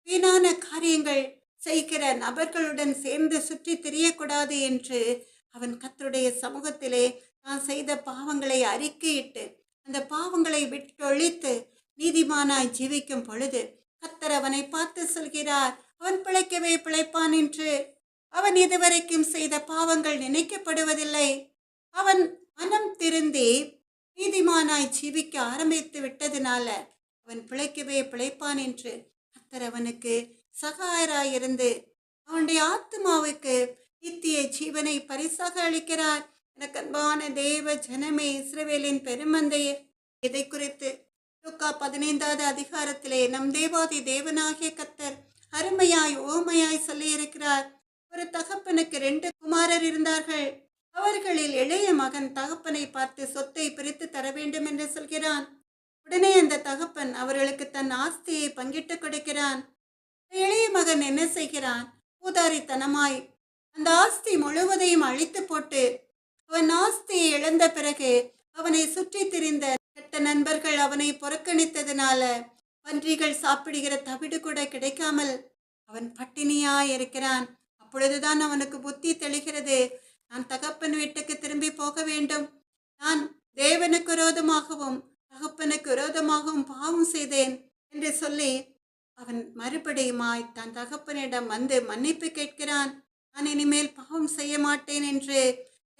வீணான காரியங்கள் செய்கிற நபர்களுடன் சேர்ந்து சுற்றி திரியக்கூடாது என்று அவன் கர்த்தருடைய சமூகத்திலே தான் செய்த பாவங்களை அறிக்கையிட்டு அந்த பாவங்களை விட்டொழித்து நீதிமானாய் ஜீவிக்கும் பொழுது கர்த்தர் அவனை பார்த்து சொல்கிறார், அவன் பிழைக்கவே பிழைப்பான் என்று. அவன் இதுவரைக்கும் செய்த பாவங்கள் நினைக்கப்படுவதில்லை. அவன் மனம் திருந்தி நீதிமானாய் ஜீவிக்க ஆரம்பித்து விட்டதினால அவன் பிழைக்கவே பிழைப்பான் என்று கர்த்தர் அவனுக்கு சகாயராயிருந்து அவனுடைய ஆத்மாவுக்கு நித்திய ஜீவனை பரிசாக அளிக்கிறார். எனக்கு அன்பான தேவ ஜனமே, இஸ்ரவேலின் பெருமந்தையே, இதை குறித்து லூக்கா 15வது அதிகாரத்திலே நம் தேவாதி தேவனாகிய கர்த்தர் அருமையாய் ஓமையாய் சொல்லியிருக்கிறார். ஒரு தகப்பனுக்கு 2 குமாரர் இருந்தார்கள். அவர்களில் இளைய மகன் தகப்பனை பார்த்து சொத்தை பிரித்து தர வேண்டும் என்று சொல்கிறான். உடனே அந்த தகப்பன் அவர்களுக்கு தன் ஆஸ்தியை பங்கிட்டு கொடுக்கிறான். இளைய மகன் என்ன செய்கிறான்? ஊதாரித்தனமாய் அந்த ஆஸ்தி முழுவதையும் அழித்து போட்டு அவன் ஆஸ்தியை இழந்த பிறகு அவனை சுற்றி திரிந்த கெட்ட நண்பர்கள் அவனை புறக்கணித்ததினால பன்றிகள் சாப்பிடுகிற தவிடு கூட கிடைக்காமல் அவன் பட்டினியாய் இருக்கிறான். அப்பொழுதுதான் அவனுக்கு புத்தி தெளிகிறது, நான் தகப்பன் வீட்டுக்கு திரும்பி போக வேண்டும், நான் தேவனுக்கு விரோதமாகவும் தகப்பனுக்கு விரோதமாகவும் பாவம் செய்தேன் என்று சொல்லி அவன் மறுபடியுமாய் தன் தகப்பனிடம் வந்து மன்னிப்பு கேட்கிறான். நான் இனிமேல் பாவம் செய்ய மாட்டேன் என்று,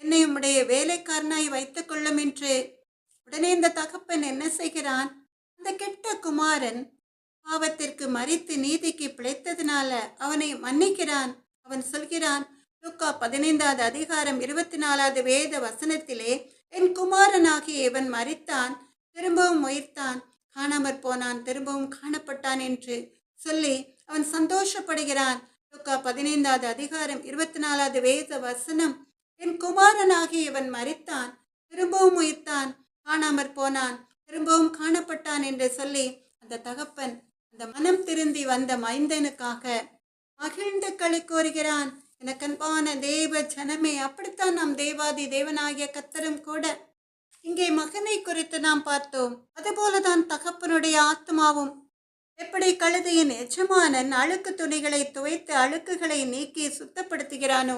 என்னை உம்முடைய வேலைக்காரனாய் வைத்துக் கொள்ளும் என்று. உடனே இந்த தகப்பன் என்ன செய்கிறான்? அந்த கெட்ட குமாரன் பாவத்திற்கு மரித்து நீதிக்கு பிழைத்ததினால அவனை மன்னிக்கிறான். அவன் சொல்கிறான், லூக்கா 15வது அதிகாரம் 24வது வேத வசனத்திலே, என் குமாரனாகிய இவன் மரித்தான், திரும்பவும் உயிர்த்தான், காணாமற் போனான், திரும்பவும் காணப்பட்டான் என்று சொல்லி அவன் சந்தோஷப்படுகிறான். லூக்கா 15வது அதிகாரம் 24வது வேத வசனம், என் குமாரனாகிய இவன் மரித்தான், திரும்பவும் உயிர்த்தான், காணாமற் போனான், திரும்பவும் காணப்பட்டான் என்று சொல்லி அந்த தகப்பன் அந்த மனம் திருந்தி வந்த மைந்தனுக்காக மகிழ்ந்து களி கோருகிறான். எனக்கு அன்பான தேவ ஜனமே, அப்படித்தான் நாம் தேவாதி தேவனாகிய கர்த்தரும் கூட. இங்கே மகனை குறித்து நாம் பார்த்தோம். அதுபோலதான் தகப்பனுடைய ஆத்மாவும் எப்படி கழுதையின் எஜமானன் அழுக்கு துணிகளை துவைத்து அழுக்குகளை நீக்கி சுத்தப்படுத்துகிறானோ,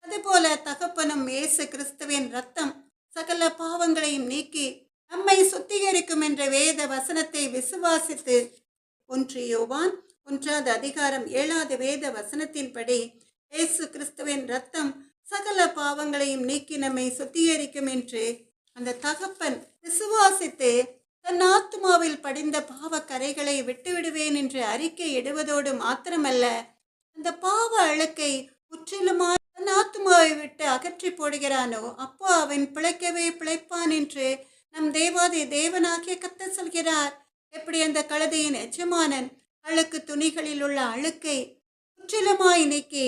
அதுபோல தகப்பனும் இயேசு கிறிஸ்துவின் இரத்தம் சகல பாவங்களையும் நீக்கி நம்மை சுத்திகரிக்கும் என்ற வேத வசனத்தை விசுவாசித்து 1 யோவான் 1வது அதிகாரம் 7வது வேத வசனத்தின்படி இயேசு கிறிஸ்துவின் இரத்தம் சகல பாவங்களையும் நீக்கி நம்மை சுத்திகரிக்கும் என்று அந்த தகப்பன் விசுவாசித்து தன் ஆத்மாவில் படிந்த பாவ கரைகளை விட்டுவிடுவேன் என்று அறிக்கை இடுவதோடு மாத்திரமல்ல, அந்த பாவ அழுக்கை முற்றிலுமாய் தன் ஆத்மாவை விட்டு அகற்றி போடுகிறானோ, அப்போ அவன் பிழைக்கவே பிழைப்பான் என்று நம் தேவாதி தேவனாகிய கர்த்தர் சொல்கிறார். எப்படி அந்த கழுதையின் எஜமானன் அழுக்கு துணிகளில் உள்ள அழுக்கை முற்றிலுமாய் நீக்கி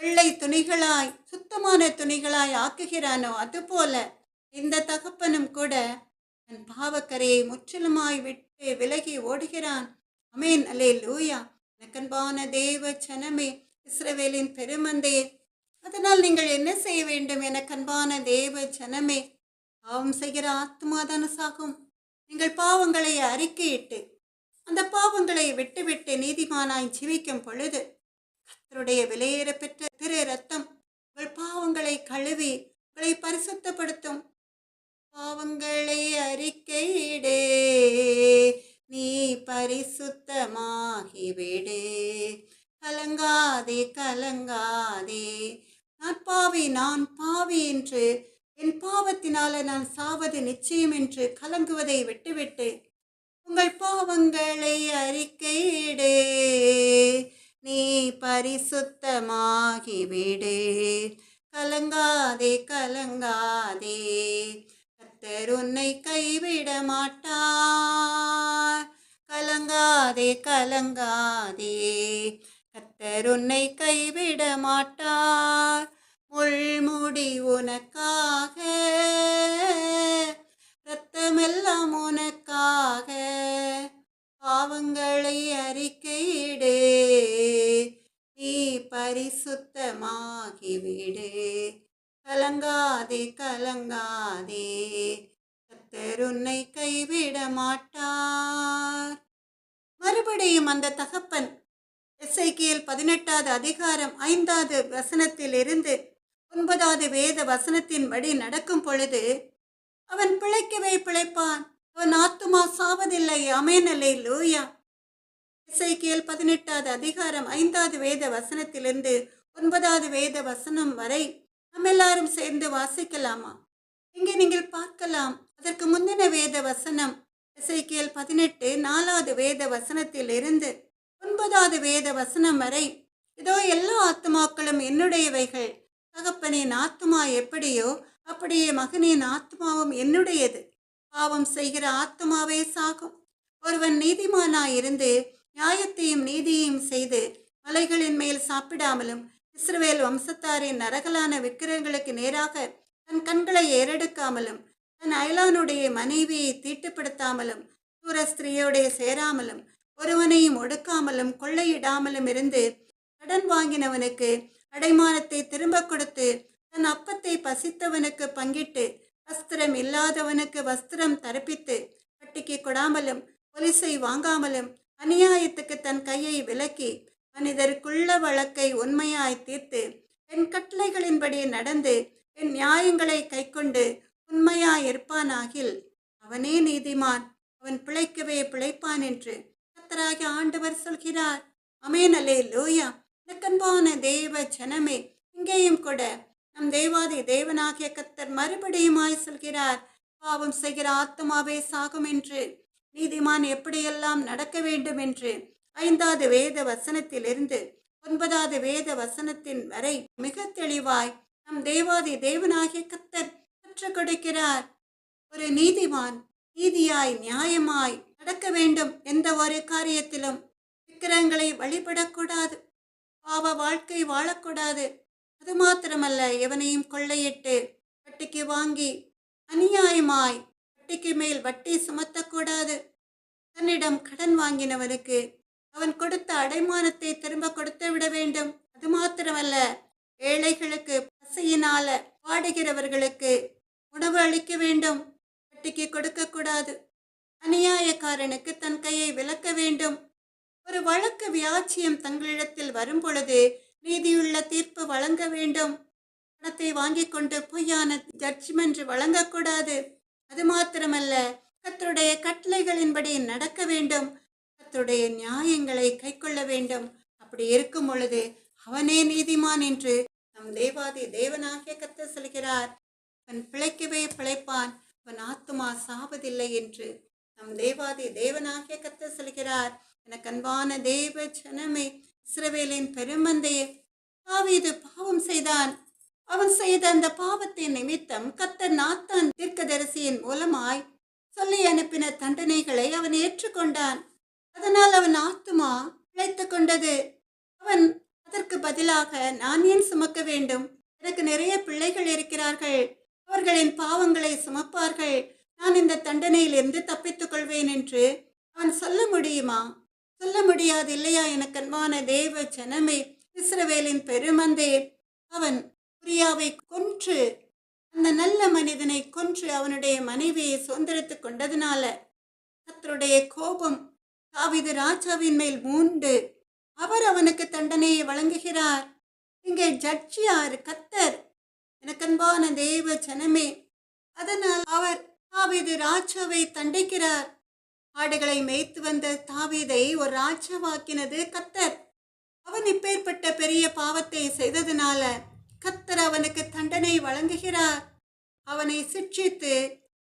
வெள்ளை துணிகளாய் சுத்தமான துணிகளாய் ஆக்குகிறானோ, அதுபோல இந்த தகப்பனும் கூட தன் பாவக்கரையை முற்றிலுமாய் விட்டு விலகி ஓடுகிறான். அமேன் அல்லேலூயா. எனக்கன்பான தேவ ஜனமே, இஸ்ரவேலின் பெருமந்தையே, அதனால் நீங்கள் என்ன செய்ய வேண்டும்? எனக்கன்பான தேவ ஜனமே, பாவம் செய்கிற ஆத்மாதான சாகும். நீங்கள் பாவங்களை அறிக்கையிட்டு அந்த பாவங்களை விட்டுவிட்டு நீதிமானாய் ஜீவிக்கும் பொழுது கர்த்தருடைய விலையேற பெற்ற திரு ரத்தம் உங்கள் பாவங்களை கழுவி உங்களை பரிசுத்தப்படுத்தும். பாவங்களை அறிக்கையிடு, நீ பரிசுத்தமாகிவிடு, கலங்காதே கலங்காதே, நான் பாவி என்று என் பாவத்தினால நான் சாவது நிச்சயம் என்று கலங்குவதை விட்டுவிட்டு உங்கள் பாவங்களை அறிக்கையிடு, நீ பரிசுத்தமாகிவிடு. கலங்காதே கலங்காதே, கர்த்தர் உன்னை கைவிட மாட்டார். கலங்காதே கலங்காதே, கர்த்தர் உன்னை கைவிட மாட்டார். முள்முடி உனக்காக, இரத்தமெல்லாம் உனக்காக, பாவங்களை அறிக்கையிடு, நீ பரிசுத்தமாகிவிடு. கலங்காதே கலங்காதே, கர்த்தர் உன்னை கைவிட மாட்டார். மறுபடியும் அந்த தகப்பன் எசேக்கியேல் 18வது அதிகாரம் 5வது வசனத்திலிருந்து 9வது வேத வசனத்தின்படி நடக்கும் பொழுது அவன் பிழைக்கவே பிழைப்பான், அவன் ஆத்துமா சாவதில்லை. ஆமென், அல்லேலூயா. எசேக்கியேல் 18வது அதிகாரம் 5வது வேத வசனத்திலிருந்து 9வது வேத வசனம் வரை நம்ம எல்லாரும் சேர்ந்து வாசிக்கலாமா? இங்கே நீங்கள் பார்க்கலாம். அதற்கு முந்தின வேத வசனம் எசேக்கியேல் 18 4வது வேத வசனத்திலிருந்து 9வது வேத வசனம் வரை, இதோ எல்லா ஆத்துமாக்களும் என்னுடையவைகள், தகப்பனின் ஆத்துமா எப்படியோ அப்படியே மகனின் ஆத்மாவும் என்னுடையது. பாவம் செய்கிற ஆத்மாவே சாகும். ஒருவன் நீதிமானாயிருந்து நியாயத்தையும் நீதியையும் செய்து மலைகளின் மேல் சாப்பிடாமலும் இஸ்ரவேல் வம்சத்தாரின் நரகலான விக்கிரகங்களுக்கு நேராக தன் கண்களை ஏறெடுக்காமலும் தன் அயலானுடைய மனைவியை தீட்டுப்படுத்தாமலும் தூர ஸ்திரீயோடைய சேராமலும் ஒருவனையும் ஒடுக்காமலும் கொள்ளையிடாமலும் இருந்து கடன் வாங்கினவனுக்கு அடைமானத்தை திரும்ப கொடுத்து தன் அப்பத்தை பசித்தவனுக்கு பங்கிட்டு வஸ்திரம் இல்லாதவனுக்கு வஸ்திரம் தரப்பித்து வட்டிக்கு கொடாமலும் பொலிசை வாங்காமலும் அநியாயத்துக்கு தன் கையை விலக்கி மனிதருக்குள்ள வழக்கை உண்மையாய் தீர்த்து என் கட்டளைகளின்படி நடந்து என் நியாயங்களை கைக்கொண்டு உண்மையாய் இருப்பானாகில் அவனே நீதிமான், அவன் பிழைக்கவே பிழைப்பான் என்று கர்த்தராகிய ஆண்டவர் சொல்கிறார். ஆமென், அல்லேலூயா. அன்பான தேவ ஜனமே, இங்கேயும் கூட நம் தேவாதி தேவனாகிய கர்த்தர் மறுபடியுமாய் சொல்கிறார், பாவம் செய்கிற ஆத்மாவே சாகும் என்று, நீதிமான் எப்படியெல்லாம் நடக்க வேண்டும் என்று 5வது வேத வசனத்திலிருந்து 9வது வேத வசனத்தின் வரை மிக தெளிவாய் நம் தேவாதி தேவனாகிய கர்த்தர் கற்றுக் கொடுக்கிறார். ஒரு நீதிமான் நீதியாய் நியாயமாய் நடக்க வேண்டும். எந்த ஒரு காரியத்திலும் விக்கிரகங்களை வழிபடக்கூடாது, பாவ வாழ்க்கை வாழக்கூடாது. அது மாத்திரமல்ல, எவனையும் கொள்ளையிட்டு வட்டிக்கு வாங்கி அநியாயமாய் வட்டிக்கு மேல் வட்டி சுமத்தக்கூடாது. தன்னிடம் கடன் வாங்கினவனுக்கு அவன் கொடுத்த அடைமானத்தை திரும்ப கொடுத்து விட வேண்டும். அது மாத்திரமல்ல, ஏழைகளுக்கு பசியினால வாடுகிறவர்களுக்கு உணவு அளிக்க வேண்டும். வட்டிக்கு கொடுக்கக்கூடாது. அநியாயக்காரனுக்கு தன் கையை விலக்க வேண்டும். ஒரு வழக்கு வியாச்சியம் தங்களிடத்தில் வரும் பொழுது நீதியுள்ள தீர்ப்பு வழங்க வேண்டும். பணத்தை வாங்கி கொண்டு பொய்யான ஜட்ஜ்மெண்ட் வழங்கக்கூடாது. அது மாத்திரமல்ல, கர்த்தருடைய கட்டளைகளின்படி நடக்க வேண்டும். கர்த்தருடைய நியாயங்களை கைக்கொள்ள வேண்டும். அப்படி இருக்கும் பொழுது அவனே நீதிமான் என்று நம் தேவாதி தேவனாகிய கர்த்தர் சொல்கிறார். அவன் பிழைக்கவே பிழைப்பான், அவன் ஆத்துமா சாவதில்லை என்று நம் தேவாதி தேவனாகிய கர்த்தர் சொல்கிறார். எனக்கு அன்பான தேவ ஜனமே, இஸ்ரவேலின் பெருமந்தையே, தாவீது பாவம் செய்தான். அவன் செய்த அந்த பாவத்தின் நிமித்தம் கர்த்தர் நாத்தான் தீர்க்கதரிசியின் மூலமாய் சொல்லி அனுப்பின தண்டனைகளை அவன் ஏற்றுக்கொண்டான். அதனால் அவன் ஆத்துமா பிழைத்து கொண்டது. அவன் அதற்கு பதிலாக, நான் ஏன் சுமக்க வேண்டும்? எனக்கு நிறைய பிள்ளைகள் இருக்கிறார்கள், அவர்களின் பாவங்களை சுமப்பார்கள், நான் இந்த தண்டனையிலிருந்து தப்பித்துக் கொள்வேன் என்று அவன் சொல்ல முடியுமா? சொல்ல முடியாது இல்லையா? எனக்கு அன்பான தேவ ஜனமே, இஸ்ரவேலின் பெருமந்தே, அவன் உரியாவை கொன்று, அந்த நல்ல மனிதனை கொன்று அவனுடைய மனைவியை சுதந்திரத்துக் கொண்டதுனால கர்த்தருடைய கோபம் தாவீது ராஜாவின் மேல் மூண்டு அவர் அவனுக்கு தண்டனையை வழங்குகிறார். இங்கே ஜட்ஜி யார்? கர்த்தர். எனக்கு அன்பான தேவ ஜனமே, அதனால் அவர் தாவீது ராஜாவை தண்டிக்கிறார். ஆடுகளை மேய்த்து வந்த தாவீதை ஒரு ராஜாவாக்கினது கர்த்தர். அவன் இப்பேற்பட்ட பெரிய பாவத்தை செய்ததுனால கர்த்தர் அவனுக்கு தண்டனை வழங்குகிறார். அவனை சிட்சித்து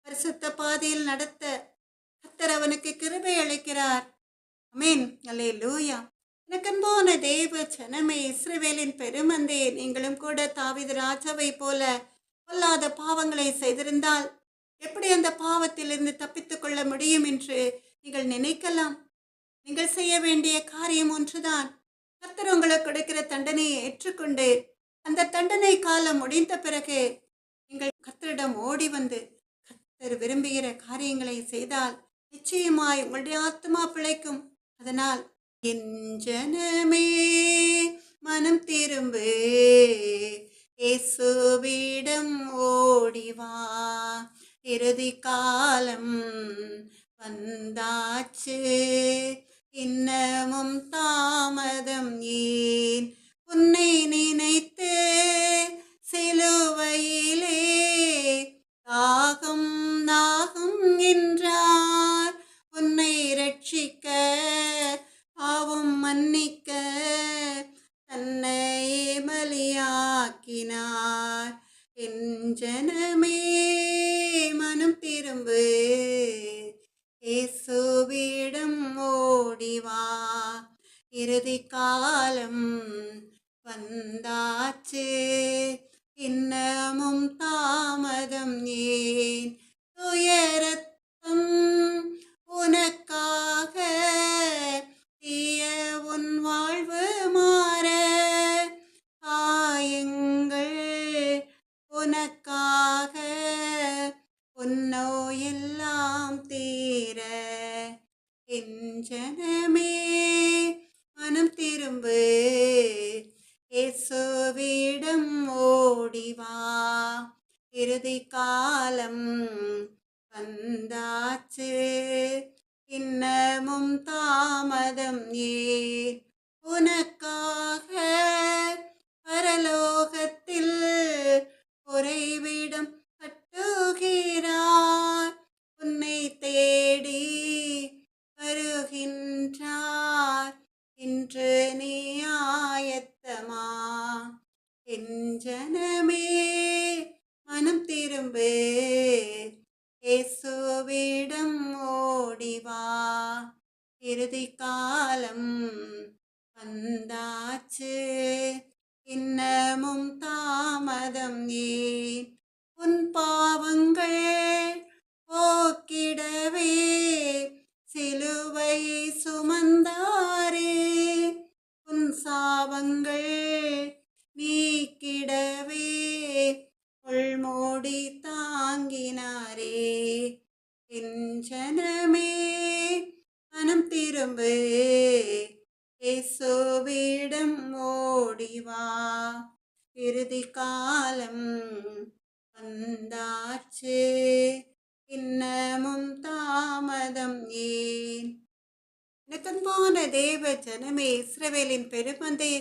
பரிசுத்த பாதையில் நடத்த கர்த்தர் அவனுக்கு கிருபை அளிக்கிறார். ஆமென். அல்லேலூயா. எனக்கன்பான தேவ ஜனமே, இஸ்ரவேலின் பெருமந்தே, நீங்களும் கூட தாவீது ராஜாவை போல பொல்லாத பாவங்களை செய்திருந்தால் எப்படி அந்த பாவத்திலிருந்து தப்பித்துக் கொள்ள முடியும் என்று நீங்கள் நினைக்கலாம். நீங்கள் செய்ய வேண்டிய காரியம் ஒன்றுதான். கர்த்தர் உங்களுக்கு கொடுக்கிற தண்டனையை ஏற்றுக்கொண்டு அந்த தண்டனை காலம் முடிந்த பிறகு நீங்கள் கர்த்தரிடம் ஓடி வந்து கர்த்தர் விரும்புகிற காரியங்களை செய்தால் நிச்சயமாய் உங்களுடைய ஆத்மா பிழைக்கும். அதனால் என் ஜனமே மனம் திரும்பு, இயேசுவிடம் ஓடிவா, இறுதி காலம் வந்தாச்சு, இன்னமும் தாமதம் ஏன், உன்னை நினைத்து சிலுவையிலே தாகம் தாகம் என்றார், உன்னை ரட்சிக்க பாவம் மன்னிக்க தன்னை பலியாக்கினார். என் ஜனமே மனம் திரும்பு, இயேசுவிடம் ஓடிவா, இறுதி காலம் வந்தாச்சு, இன்னமும் தாமதம் ஏன், துயரத்தம் உனக்காக தீய உன் வாழ்வு மாற, காயங்கள் உனக்காக உன்னோயெல்லாம் தீர, என் ஜனமே மனம் திரும்பு, இயேசுவிடம் ஓடிவா, இறுதி காலம் வந்தாச்சு, இன்னமும் தாமதம் ஏன், உனக்காக பரலோகத்தில் உறைவிடம் கட்டுகிறார், உன்னை தேடி வருகின்றார், இன்று நீ ஆயத்தமா, என் ஜனமே மனம் திரும்பு, இயேசுவிடம் ஓடிவா, இறுதி காலம் வந்தாச்சு, இன்னமும் தாமதம் ஏன், உன் பாவங்கள் போக்கிடவே சிலுவை சுமந்தாரே, உன் சாபங்கள் நீக்கிடவே உள்மூடி தாங்கினாரே, என் ஜனமே மனம் திரும்பு, இயேசுவிடம் ஓடிவா, இறுதி காலம் வந்தாச்சு, இன்னமும் தாமதம் ஏன். எனக்கன்பான தேவ ஜனமே, இஸ்ரவேலின் பெருமந்தே,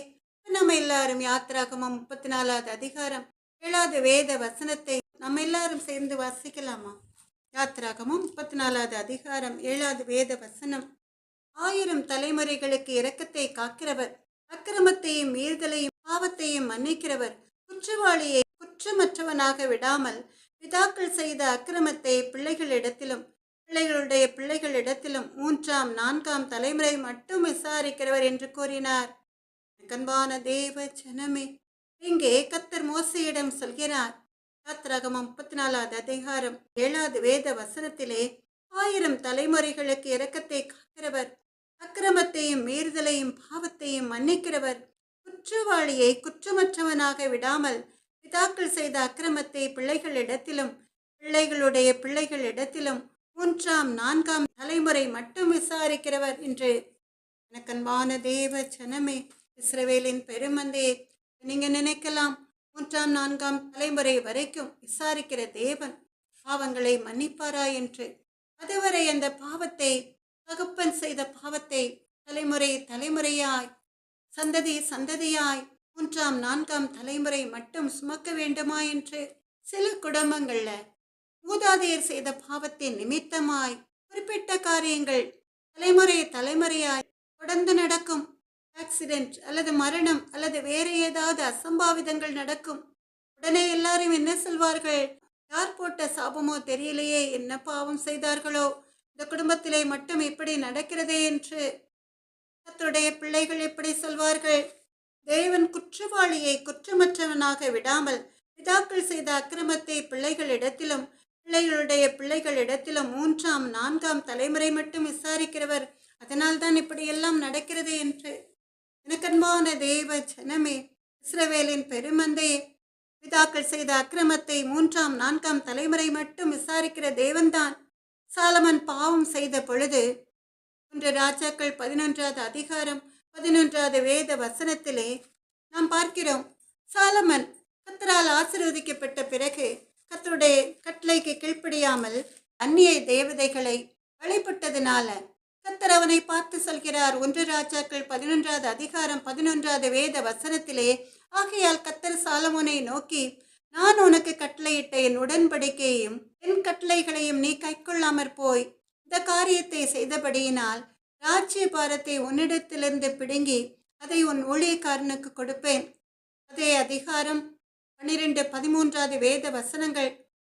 நம்ம எல்லாரும் யாத்திராகமம் 34வது அதிகாரம் 7வது வேத வசனத்தை நம்ம எல்லாரும் சேர்ந்து வாசிக்கலாமா? யாத்திராகமம் 34வது அதிகாரம் 7வது வேத வசனம். 1000 தலைமுறைகளுக்கு இரக்கத்தை காக்கிறவர், அக்கிரமத்தையும் மீறுதலையும் பாவத்தையும் மன்னிக்கிறவர், குற்றவாளியை குற்றமற்றவனாக விடாமல் பிதாக்கள் செய்த அக்கிரமத்தை பிள்ளைகளிடத்திலும் பிள்ளைகளுடைய பிள்ளைகளிடத்திலும் 3ஆம் 4ஆம் தலைமுறை மட்டும் விசாரிக்கிறவர் என்று கூறினார். அன்பான தேவ ஜனமே, இங்கே கர்த்தர் மோசேயிடம் சொல்கிறார். யாத்திராகமம் 34வது அதிகாரம் 7வது வேத வசனத்திலே 1000 தலைமுறைகளுக்கு இரக்கத்தை காக்கிறவர், அக்கிரமத்தையும் மீறுதலையும் பாவத்தையும் மன்னிக்கிறவர், குற்றவாளியை குற்றமற்றவனாக விடாமல் பிதாக்கள் செய்த அக்கிரமத்தை பிள்ளைகளிடத்திலும் பிள்ளைகளுடைய பிள்ளைகளிடத்திலும் 3ஆம் 4ஆம் தலைமுறை மட்டும் விசாரிக்கிறவர் என்று. எனக்கன்பான தேவ ஜனமே, இஸ்ரவேலின் பெருமந்தே, நீங்க நினைக்கலாம் 3ஆம் 4ஆம் தலைமுறை வரைக்கும் விசாரிக்கிற தேவன் பாவங்களை மன்னிப்பாரா என்று. அதுவரை அந்த பாவத்தை, தகப்பன் செய்த பாவத்தை தலைமுறை தலைமுறையாய் சந்ததி சந்ததியாய் 3ஆம் 4ஆம் தலைமுறை மட்டும் சுமக்க வேண்டுமா என்று சில குடும்பங்கள்ல மூதாதையர் செய்த பாவத்தின் நிமித்தமாய் குறிப்பிட்ட காரியங்கள் தலைமுறை தலைமுறையாய் தொடர்ந்து நடக்கும். ஆக்சிடென்ட் அல்லது மரணம் அல்லது வேறு ஏதாவது அசம்பாவிதங்கள் நடக்கும். உடனே எல்லாரும் என்ன சொல்வார்கள்? யார் போட்ட சாபமோ தெரியலையே, என்ன பாவம் செய்தார்களோ, இந்த குடும்பத்திலே மட்டும் இப்படி நடக்கிறதே என்று கர்த்தருடைய பிள்ளைகள் எப்படி சொல்வார்கள்? தேவன் குற்றவாளியை குற்றமற்றவனாக விடாமல் பிதாக்கள் செய்த அக்கிரமத்தை பிள்ளைகளிடத்திலும் பிள்ளைகளுடைய பிள்ளைகளிடத்திலும் 3ஆம் 4ஆம் தலைமுறை மட்டும் விசாரிக்கிறவர். அதனால்தான் இப்படியெல்லாம் நடக்கிறது என்று. எனக்கன்பான தேவ ஜனமே, இஸ்ரவேலின் பெருமந்தையே, பிதாக்கள் செய்த அக்கிரமத்தை 3ஆம் 4ஆம் தலைமுறை மட்டும் விசாரிக்கிற தேவன்தான் சாலமன் பாவம் செய்த பொழுது 1 ராஜாக்கள் 11வது அதிகாரம் 11வது வேத வசனத்திலே நாம் பார்க்கிறோம். சாலமன் கர்த்தரால் ஆசீர்வதிக்கப்பட்ட பிறகு கர்த்தருடைய கட்டளைக்கு கீழ்ப்படியாமல் அந்நிய தேவதைகளை வழிபட்டதினால கர்த்தர் அவனை பார்த்து சொல்கிறார். 1 ராஜாக்கள் 11வது அதிகாரம் 11வது வேத வசனத்திலே, ஆகையால் கர்த்தர் சாலமோனை நோக்கி, நான் உனக்கு கட்டளையிட்ட என் உடன்படிக்கையையும் என் கட்டளைகளையும் நீ கைக்கொள்ளாமற் போய் இந்த காரியத்தை செய்தபடியினால் ராஜ்ய பாரத்தை உன்னிடத்திலிருந்து பிடுங்கி அதை உன் ஊழியக்காரனுக்கு கொடுப்பேன். அதே அதிகாரம் 12 13வது வேத வசனங்கள்,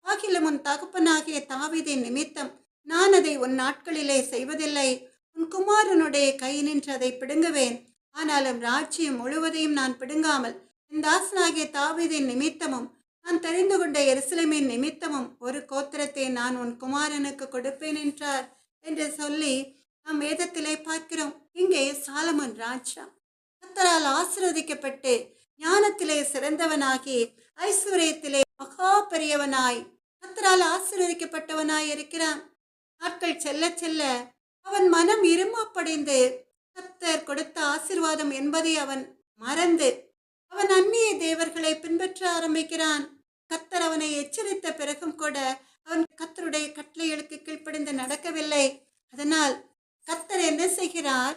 ஆகிலும் உன் தகப்பனாகிய தாவீதின் நிமித்தம் நான் அதை உன் நாட்களிலே செய்வதில்லை. உன் குமாரனுடைய கை நின்று அதை பிடுங்குவேன். ஆனாலும் ராஜ்யம் முழுவதையும் நான் பிடுங்காமல் என் தாசனாகிய தாவீதின் நிமித்தமும் நான் தெரிந்து கொண்ட எருசலேமின் நிமித்தமும் ஒரு கோத்திரத்தை நான் உன் குமாரனுக்கு கொடுப்பேன் என்றார் என்று சொல்லி நாம் வேதத்திலே பார்க்கிறோம். இங்கே சாலமன் ராஜா கர்த்தரால் ஆசீர்வதிக்கப்பட்டு ஞானத்திலே சிறந்தவனாகி ஐஸ்வர்யத்திலே மகா பெரியவனாய் கர்த்தரால் ஆசீர்வதிக்கப்பட்டவனாய் இருக்கிறான். நாட்கள் செல்ல செல்ல அவன் மனம் இருமாப்படைந்து கர்த்தர் கொடுத்த ஆசீர்வாதம் என்பதை அவன் மறந்து அவன் அந்நிய தேவர்களை பின்பற்ற ஆரம்பிக்கிறான். கர்த்தர் அவனை எச்சரித்த பிறகும் கூட அவன் கர்த்தருடைய கட்டளைகளுக்கு கீழ்ப்படிந்து நடக்கவில்லை. அதனால் கர்த்தர் என்ன செய்கிறார்?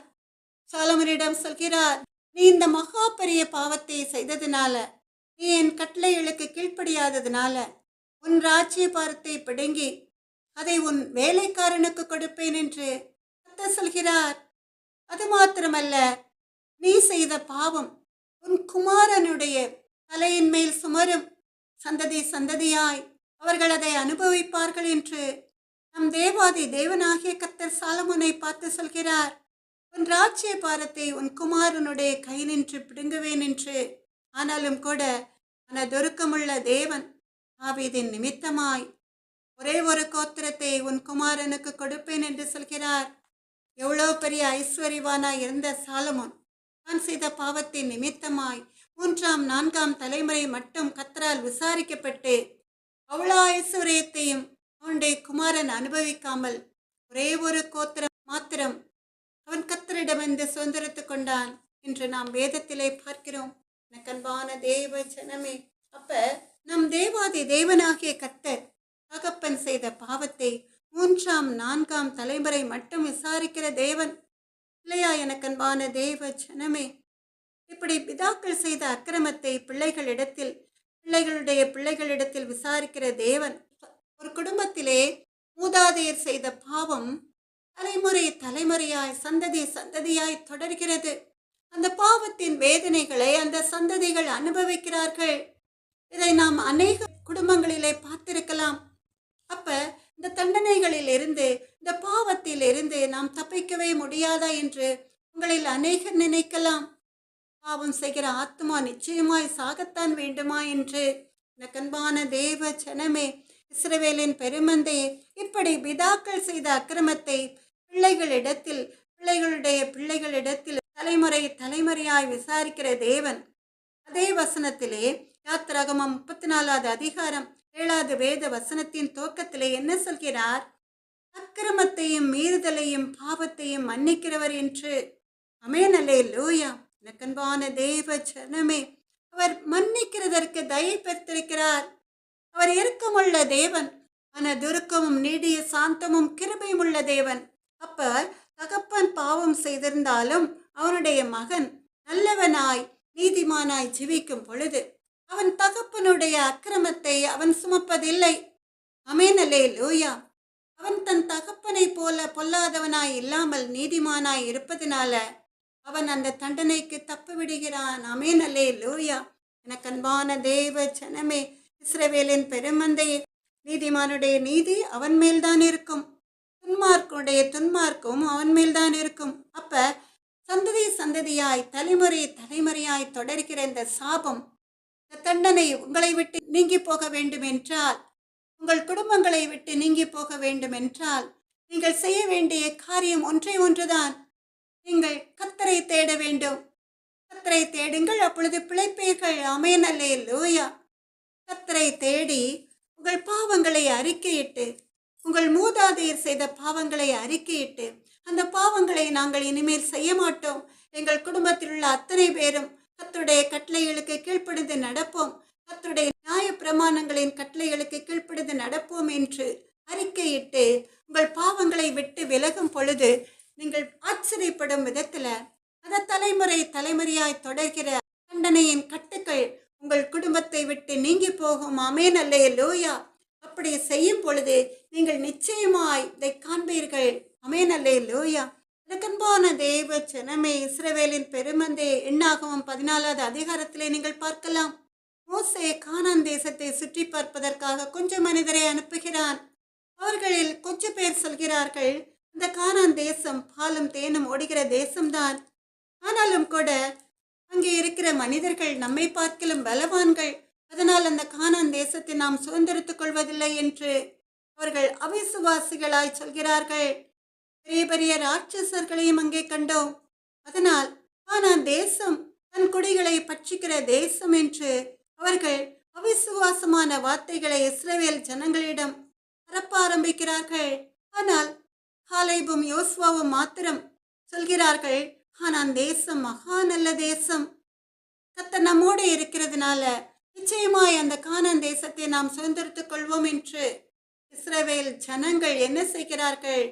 சாலமோனிடம் சொல்கிறார், நீ இந்த மகா பெரிய பாவத்தை செய்ததினால, நீ என் கட்டளைகளுக்கு கீழ்ப்படியாததினால உன் ராஜ்ய பாரத்தை பிடுங்கி அதை உன் வேலைக்காரனுக்கு கொடுப்பேன் என்று கர்த்தர் சொல்கிறார். அது மாத்திரமல்ல, நீ செய்த பாவம் உன் குமாரனுடைய தலையின் மேல் சுமரும், சந்ததி சந்ததியாய் அவர்கள் அதை அனுபவிப்பார்கள் என்று நம் தேவாதி தேவனாகிய கர்த்தர் சாலமோனை பார்த்து சொல்கிறார். உன் ராஜ்ய பாரத்தை உன் குமாரனுடைய கை நின்று பிடுங்குவேன் என்று. ஆனாலும் கூட மனதுருக்கமுள்ள தேவன் தாவீதின் நிமித்தமாய் ஒரே ஒரு கோத்திரத்தை உன் குமாரனுக்கு கொடுப்பேன் என்று சொல்கிறார். எவ்வளோ பெரிய ஐஸ்வர்யவானாய் இருந்த சாலமோன் தான் செய்த பாவத்தின் நிமித்தமாய் 3ஆம் 4ஆம் தலைமுறை மட்டும் கர்த்தரால் விசாரிக்கப்பட்டு அவ்வளோ ஐஸ்வர்யத்தையும் அவனுடைய குமாரன் அனுபவிக்காமல் ஒரே ஒரு கோத்திரம் மாத்திரம் அவன் கர்த்தரிடமிருந்து சுதந்திரத்து கொண்டான் என்று நாம் வேதத்திலே பார்க்கிறோம். எனக்கன்பான தேவ ஜனமே, அப்ப நம் தேவாதி தேவனாகிய கர்த்தர் தகப்பன் செய்த பாவத்தை 3ஆம் 4ஆம் தலைமுறை மட்டும் விசாரிக்கிற தேவன் இல்லையா? எனக்கன்பான தேவ ஜனமே, இப்படி பிதாக்கள் செய்த அக்கிரமத்தை பிள்ளைகளுடைய பிள்ளைகளிடத்தில் விசாரிக்கிற தேவன் ஒரு குடும்பத்திலே மூதாதையர் செய்த பாவம் தலைமுறை தலைமுறையாய் சந்ததி சந்ததியாய் தொடர்கிறது. அந்த பாவத்தின் வேதனைகளை அந்த சந்ததிகள் அனுபவிக்கிறார்கள். இதை நாம் அநேக குடும்பங்களிலே பார்த்திருக்கலாம். அப்ப இந்த தண்டனைகளில் இருந்து, இந்த பாவத்தில் இருந்து நாம் தப்பிக்கவே முடியாதா என்று உங்களில் அநேகர் நினைக்கலாம். பாவம் செய்கிற ஆத்மா நிச்சயமாய் சாகத்தான் வேண்டுமா என்று. எனக்கன்பான தேவ ஜனமே, இஸ்ரவேலின் பெருமந்தையே, இப்படி பிதாக்கள் செய்த அக்கிரமத்தை பிள்ளைகளுடைய பிள்ளைகளிடத்தில் தலைமுறை தலைமுறையாய் விசாரிக்கிற தேவன் அதே வசனத்திலே யாத்திராகமம் 34வது அதிகாரம் 7வது வேத வசனத்தின் துவக்கத்திலே என்ன சொல்கிறார்? அக்கிரமத்தையும் மீறுதலையும் பாவத்தையும் மன்னிக்கிறவர் என்று. ஆமென், அல்லேலூயா. எனக்கன்பான தேவ ஜனமே, அவர் மன்னிக்கிறதற்கு தயை பெற்றிருக்கிறார். அவர் இரக்கமுள்ள தேவன், மனதுருக்கமும் நீடிய சாந்தமும் கிருபையும் உள்ள தேவன். அப்ப தகப்பன் பாவம் செய்திருந்தாலும் அவனுடைய மகன் நல்லவனாய் நீதிமானாய் ஜீவிக்கும் பொழுது அவன் தகப்பனுடைய அக்கிரமத்தை அவன் சுமப்பதில்லை. ஆமென், அல்லேலூயா. அவன் தன் தகப்பனை போல பொல்லாதவனாய் இல்லாமல் நீதிமானாய் இருப்பதினால அவன் அந்த தண்டனைக்கு தப்பு விடுகிறான். ஆமென், அல்லேலூயா. எனக்கு அன்பான தேவ ஜனமே, இஸ்ரவேலின் பெருமந்தையே, நீதிமானுடைய நீதி அவன் மேல்தான் இருக்கும், துன்மார்க்குடைய துன்மார்க்கும் அவன் மேல்தான் இருக்கும். அப்ப சந்ததி சந்ததியாய் தலைமுறை தலைமுறையாய் தொடர்கிற இந்த சாபம், இந்த தண்டனை உங்களை விட்டு நீங்கி போக வேண்டும் என்றால், உங்கள் குடும்பங்களை விட்டு நீங்கி போக வேண்டும் என்றால், நீங்கள் செய்ய வேண்டிய காரியம் ஒன்றே ஒன்றுதான். நீங்கள் கர்த்தரை தேட வேண்டும். கர்த்தரை தேடுங்கள், அப்பொழுது பிழைப்பீர்கள். ஆமென், அல்லேலூயா. கர்த்தரை தேடி உங்கள் பாவங்களை அறிக்கையிட்டு, உங்கள் மூதாதையர் செய்த பாவங்களை அறிக்கையிட்டு, அந்த பாவங்களை நாங்கள் இனிமேல் செய்ய மாட்டோம், எங்கள் குடும்பத்தில் உள்ள அத்தனை பேரும் கர்த்தருடைய கட்டளைகளுக்கு கீழ்ப்படிந்து நடப்போம், கர்த்தருடைய நியாய பிரமாணங்களின் கட்டளைகளுக்கு கீழ்ப்படிந்து நடப்போம் என்று அறிக்கையிட்டு உங்கள் பாவங்களை விட்டு விலகும் பொழுது நீங்கள் ஆச்சரியப்படும் விதத்துல அந்த தலைமுறை தலைமுறையாய் தொடர்கிற தண்டனையின் கட்டுக்கள் உங்கள் குடும்பத்தை விட்டு நீங்கி போகும். ஆமென், அல்லேலூயா. அப்படி செய்யும் பொழுது நீங்கள் நிச்சயமாய் இதை காண்பீர்கள். ஆமென், அல்லேலூயா. அன்பான தேவ ஜனமே, இஸ்ரவேலின் பெருமந்தே, எண்ணாகமம் 14வது அதிகாரத்திலே நீங்கள் பார்க்கலாம். மோசே கானான் தேசத்தை சுற்றி பார்ப்பதற்காக கொஞ்சம் மனிதரை அனுப்புகிறான். அவர்களில் கொஞ்சம் பேர் சொல்கிறார்கள், இந்த கானான் தேசம் பாலும் தேனும் ஓடுகிற தேசம்தான். ஆனாலும் கூட அங்கே இருக்கிற மனிதர்கள் நம்மை பார்க்கலும் பலவான்கள், அதனால் அந்த கானான் தேசத்தை நாம் சுதந்திரித்துக் கொள்வதில்லை என்று அவர்கள் அவிசுவாசிகளாய் சொல்கிறார்கள். பெரிய பெரிய ராட்சசர்களையும் அங்கே கண்டோம். அதனால் கானான் தேசம் தன் குடிகளை பட்சிக்கிற தேசம் என்று அவர்கள் அவிசுவாசமான வார்த்தைகளை இஸ்ரவேல் ஜனங்களிடம் பரப்ப ஆரம்பிக்கிறார்கள். ஆனால் காலேபும் யோசுவாவும் மாத்திரம் சொல்கிறார்கள், கானான் தேசம் மகா நல்ல தேசம், கர்த்தர் நம்மோடு இருக்கிறதுனால நிச்சயமாய் அந்த கானான் தேசத்தை நாம் சுதந்திரித்துக் கொள்வோம் என்று இஸ்ரவேல் ஜனங்கள் என்ன செய்கிறார்கள்?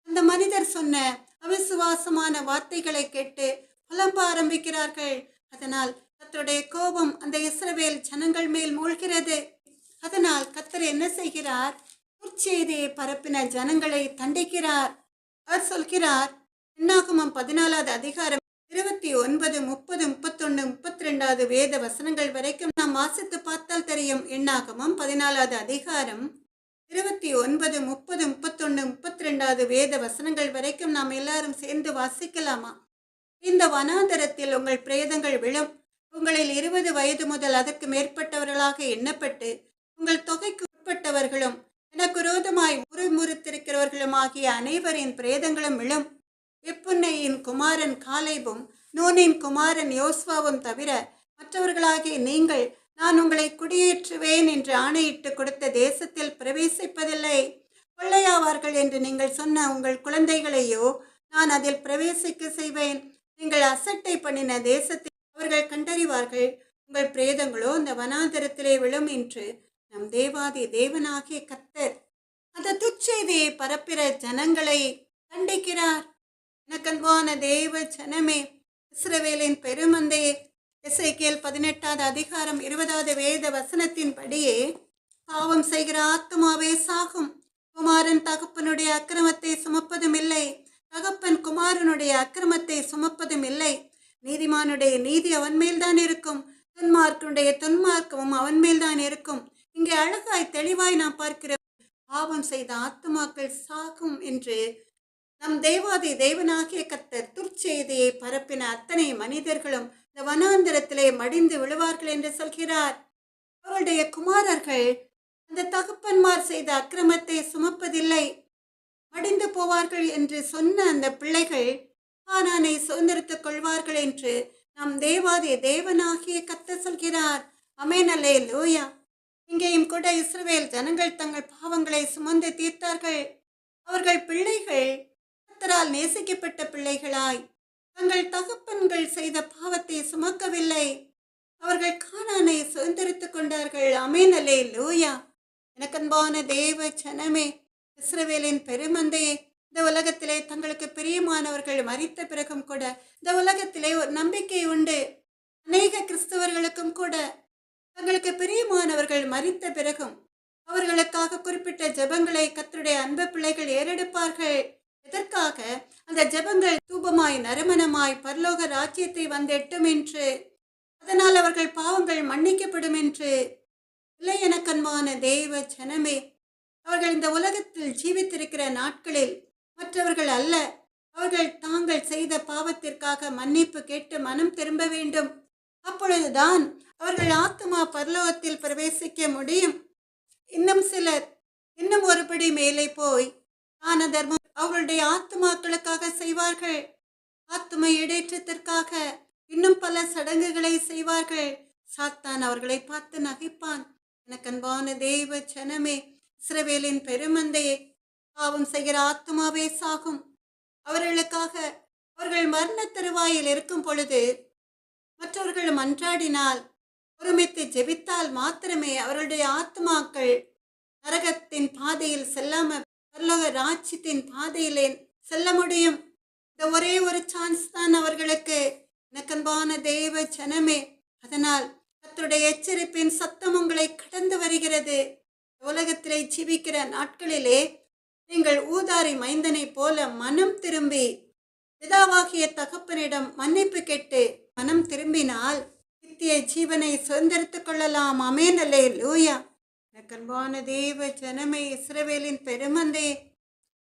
அந்த மனிதர் சொன்ன அவிசுவாசமான வார்த்தைகளை கேட்டு புலம்ப ஆரம்பிக்கிறார்கள். அதனால் கர்த்தருடைய கோபம் அந்த இஸ்ரவேல் ஜனங்கள் மேல் மூழ்கிறது. அதனால் கர்த்தர் என்ன செய்கிறார்? துர்ச்செய்தியை பரப்பின ஜனங்களை தண்டிக்கிறார். அவர் சொல்கிறார், எண்ணாகமம் 14வது அதிகாரம் 29, 30, 31, 32வது வேத வசனங்கள் வரைக்கும் நாம் வாசித்து பார்த்தால் தெரியும். எண்ணாகமம் 14வது அதிகாரம் 29, 30, 31, 32வது வேத வசனங்கள் வரைக்கும் நாம் எல்லாரும் சேர்ந்து வாசிக்கலாமா? இந்த வனாந்தரத்தில் உங்கள் பிரேதங்கள் விழும். உங்களில் 20 வயது முதல் அதற்கு மேற்பட்டவர்களாக எண்ணப்பட்டு உங்கள் தொகைக்கு உட்பட்டவர்களும் எனக்கு விரோதமாய் முறுமுறுத்திருக்கிறவர்களும் ஆகிய அனைவரின் பிரேதங்களும் விழும். எப்புன்னையின் குமாரன் காலேபும் நூனின் குமாரன் யோசுவாவும் தவிர மற்றவர்களாகிய நீங்கள் நான் உங்களை குடியேற்றுவேன் என்று ஆணையிட்டு கொடுத்த தேசத்தில் பிரவேசிப்பதில்லை. கொள்ளையாவார்கள் என்று நீங்கள் சொன்ன உங்கள் குழந்தைகளையோ நான் அதில் பிரவேசிக்க செய்வேன். நீங்கள் அசட்டை பண்ணின தேசத்தை அவர்கள் கண்டறிவார்கள். உங்கள் பிரேதங்களோ அந்த வனாந்தரத்திலே விழும் என்று நம் தேவாதி தேவனாகிய கர்த்தர் அந்த துச்செய்தியை பரப்பிற ஜனங்களை தண்டிக்கிறார். எனக்கன்பான தேவ ஜனமே, இஸ்ரவேலின் பெருமந்தையே, எசேக்கியேல் 18வது அதிகாரம் 20வது வேத வசனத்தின்படியே பாவம் செய்கிற ஆத்துமாவே சாகும். குமாரன் தகப்பனுடைய அக்கிரமத்தை சுமப்பதும் இல்லை, தகப்பன் குமாரனுடைய அக்கிரமத்தை சுமப்பதும் இல்லை. நீதிமானுடைய நீதி அவன் மேல்தான் இருக்கும், துன்மார்க்கனுடைய துன்மார்க்கமும் அவன் மேல்தான் இருக்கும். இங்கே அழகாய் தெளிவாய் நாம் பார்க்கிற பாவம் செய்த ஆத்துமாக்கள் சாகும் என்று நம் தேவாதி தேவனாகிய கர்த்தர் துர்ச்செய்தியை பரப்பின அத்தனை மனிதர்களும் இந்த வனாந்தரத்திலே மடிந்து விழுவார்கள் என்று சொல்கிறார். அவருடைய குமாரர்கள் அந்த தகப்பன்மார் செய்த அக்கிரமத்தை சுமப்பதில்லை, மடிந்து போவார்கள் என்று சொன்ன அந்த பிள்ளைகள் கானானை சுதந்திரித்துக் கொள்வார்கள் என்று நம் தேவாதி தேவனாகிய கர்த்தர் சொல்கிறார். ஆமென், அல்லேலூயா. இங்கேயும் கூட இஸ்ரவேல் ஜனங்கள் தங்கள் பாவங்களை சுமந்து தீர்த்தார்கள். அவர்கள் பிள்ளைகள் கர்த்தரால் நேசிக்கப்பட்ட பிள்ளைகளாய் தங்கள் தகப்பன்கள் செய்த பாவத்தை சுமக்கவில்லை. அவர்கள் கானானை சுதந்திரித்துக் கொண்டார்கள். ஆமென், அல்லேலூயா. எனக்கன்பான தேவ ஜனமே, இஸ்ரவேலின் பெருமந்தையே, இந்த உலகத்திலே தங்களுக்கு பிரியமானவர்கள் மரித்த பிறகும் கூட இந்த உலகத்திலே ஒரு நம்பிக்கை உண்டு. அநேக கிறிஸ்தவர்களுக்கும் கூட தங்களுக்கு பிரியமானவர்கள் மரித்த பிறகும் அவர்களுக்காக குறிப்பிட்ட ஜெபங்களை கர்த்தருடைய அன்பு பிள்ளைகள் ஏறெடுப்பார்கள். எதற்காக? அந்த ஜெபங்கள் தூபமாய் நறுமணமாய் பரலோக ராஜ்யத்தை வந்து எட்டும் என்று, அதனால் அவர்கள் பாவங்கள் மன்னிக்கப்படும் என்று. இல்லை எனக்கு அன்பான தேவ ஜனமே, அவர்கள் இந்த உலகத்தில் ஜீவித்திருக்கிற நாட்களில் மற்றவர்கள் அல்ல, அவர்கள் தாங்கள் செய்த பாவத்திற்காக மன்னிப்பு கேட்டு மனம் திரும்ப வேண்டும். அப்பொழுதுதான் அவர்கள் ஆத்மா பரலோகத்தில் பிரவேசிக்க முடியும். இன்னும் சிலர் இன்னும் ஒருபடி மேலே போய் தான தர்மம் அவர்களுடைய ஆத்மாக்களுக்காக செய்வார்கள். ஆத்ம ஈடேற்றத்திற்காக இன்னும் பல சடங்குகளை செய்வார்கள். சாத்தான் அவர்களை பார்த்து நகைப்பான். எனக்கு அன்பான தேவ ஜனமே, இஸ்ரவேலின் பெருமந்தையே, பாவம் செய்கிற ஆத்மாவே சாகும். அவர்களுக்காக அவர்கள் மரண தருவாயில் இருக்கும் பொழுது மற்றவர்கள் மன்றாடினால், ஒருமித்து ஜெபித்தால் மாத்திரமே அவர்களுடைய ஆத்மாக்கள் நரகத்தின் பாதையில் செல்லாம பரலோக ராஜ்யத்தின் பாதையிலே செல்ல முடியும். இந்த ஒரே ஒரு சான்ஸ் தான் அவர்களுக்கு. எனக்கன்பான தேவ ஜனமே, அதனால் கர்த்தருடைய எச்சரிப்பின் சத்தம் உங்களை கடந்து வருகிறது. உலகத்திலே ஜீவிக்கிற நாட்களிலே நீங்கள் ஊதாரி மைந்தனை போல மனம் திரும்பி பிதாவாகிய தகப்பனிடம் மன்னிப்பு கேட்டு மனம் திரும்பினால் நித்திய ஜீவனை சுதந்திரித்துக் கொள்ளலாம். ஆமென், அல்லேலூயா. எனக்கன்பான தேவ ஜனமே, இஸ்ரவேலின் பெருமந்தே,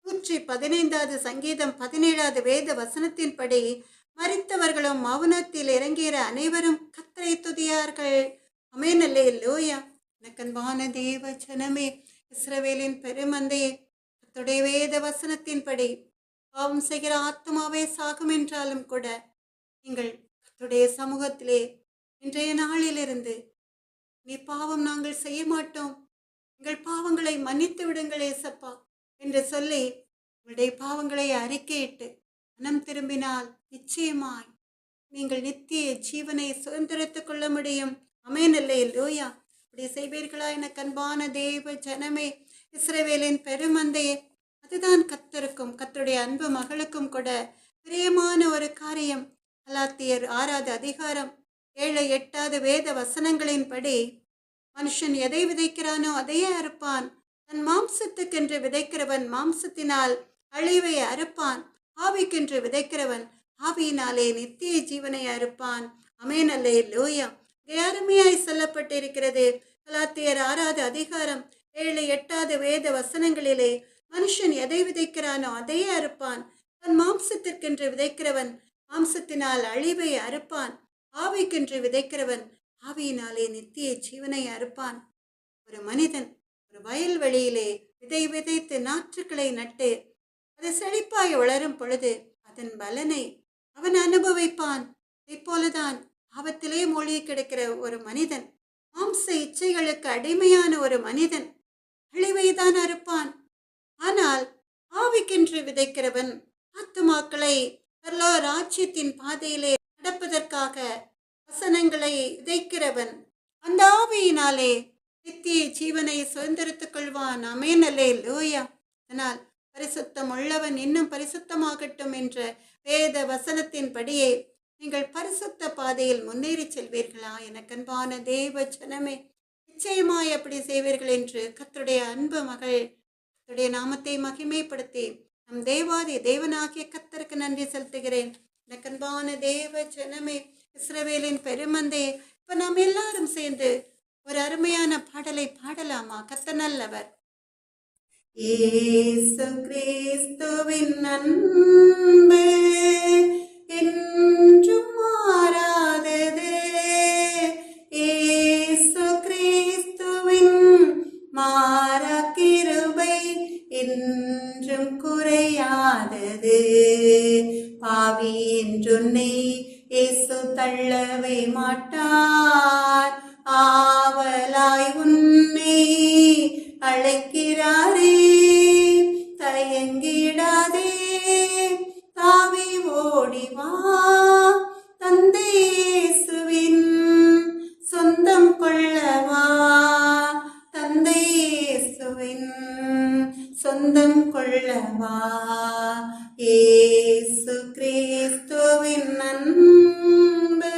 115வது சங்கீதம் 17வது வேத வசனத்தின்படி மரித்தவர்களும் மௌனத்தில் இறங்கிற அனைவரும் கர்த்தரை துதியார்கள். ஆமென், அல்லேலூயா. எனக்கன்பான தேவ ஜனமே, இஸ்ரவேலின் பெருமந்தையே, கர்த்தருடைய வேத வசனத்தின்படி பாவம் செய்கிற ஆத்மாவே சாகும் என்றாலும் கூட நீங்கள் கர்த்தருடைய சமூகத்திலே இன்றைய நாளிலிருந்து நீ பாவம் நாங்கள் செய்ய மாட்டோம், எங்கள் பாவங்களை மன்னித்து விடுங்கள் ஏசப்பா என்று சொல்லி உங்களுடைய பாவங்களை அறிக்கையிட்டு மனம் திரும்பினால் நிச்சயமாய் நீங்கள் நித்திய ஜீவனை சுதந்திரத்துக் கொள்ள முடியும். ஆமென், அல்லேலூயா. அப்படி செய்வீர்களா எனக்கு அன்பான தேவ ஜனமே, இஸ்ரவேலின் பெருமந்தையே? அதுதான் கர்த்தருக்கும் கர்த்தருடைய அன்பு மகளுக்கும் கூட பிரியமான ஒரு காரியம். கலாத்தியர் 6வது அதிகாரம் 7, 8வது வேத வசனங்களின்படி மனுஷன் எதை விதைக்கிறானோ அதையே அறுப்பான். தன் மாம்சத்துக்கென்று விதைக்கிறவன் மாம்சத்தினால் அழிவை அறுப்பான், ஆவிக்கென்று விதைக்கிறவன் ஆவியினாலே நித்திய ஜீவனை அறுப்பான். ஆமென், அல்லேலூயா. அருமையாய் சொல்லப்பட்டிருக்கிறது. கலாத்தியர் 6வது அதிகாரம் 7, 8வது வேத வசனங்களிலே மனுஷன் எதை விதைக்கிறானோ அதையே அறுப்பான். தன் மாம்சத்திற்கென்று விதைக்கிறவன் மாம்சத்தினால் அழிவை அறுப்பான், ஆவிக்கென்று விதைக்கிறவன் ஆவியினாலே நித்திய ஜீவனை அறுப்பான். ஒரு மனிதன் ஒரு வயல்வெளியிலே விதை விதைத்து நாற்றுக்களை நட்டு அது செழிப்பாய் வளரும் பொழுது அதன் பலனை அவன் அனுபவிப்பான். இதைப்போலதான் பாவத்திலே மூழ்கி கிடக்கிற ஒரு மனிதன், மாம்ச இச்சைகளுக்கு அடிமையான ஒரு மனிதன் அழிவைதான் அறுப்பான். ஆனால் ஆவிக்கென்று விதைக்கிறவன் ஆத்துமாக்களை பரலோக ராஜ்யத்தின் பாதையிலே நடப்பதற்காக வசனங்களை விதைக்கிறவன் அந்த ஆவியினாலே நித்திய ஜீவனை சுதந்திரித்துக் கொள்வான். ஆமென், அல்லேலூயா. அதனால் பரிசுத்தம் உள்ளவன் இன்னும் பரிசுத்தமாகட்டும் என்ற வேத வசனத்தின்படியே நீங்கள் பரிசுத்த பாதையில் முன்னேறி செல்வீர்களா? எனக்கன்பான தேவ ஜனமே, நிச்சயமாய் அப்படி செய்வீர்கள் என்று கர்த்தருடைய அன்பு மகள் கர்த்தருடைய நாமத்தை மகிமைப்படுத்தி நம் தேவாதி தேவனாகிய கர்த்தருக்கு நன்றி செலுத்துகிறேன். எனக்கன்பான தேவ ஜனமே, இஸ்ரவேலின் பெருமந்தே, இப்ப நாம் எல்லாரும் சேர்ந்து ஒரு அருமையான பாடலை பாடலாமா? கர்த்தர் நல்லவர். இயேசு கிறிஸ்துவின் அன்பு என்றும் மாறாதது. இயேசு கிறிஸ்துவின் மாறா கிருபை என்றும் குறையாதது. பாவி என்றுன்னை இயேசு தள்ளவே மாட்டார், ஆவலாய் உன்னை அழைக்கிறாரே. தயங்கிடாதே, தாவி ஓடிவா, தந்தை இயேசுவின் சொந்தம் கொள்ளவா. தந்தை இயேசுவின் சொந்தம் கொள்ளவா. இயேசு கிறிஸ்துவின் அன்பு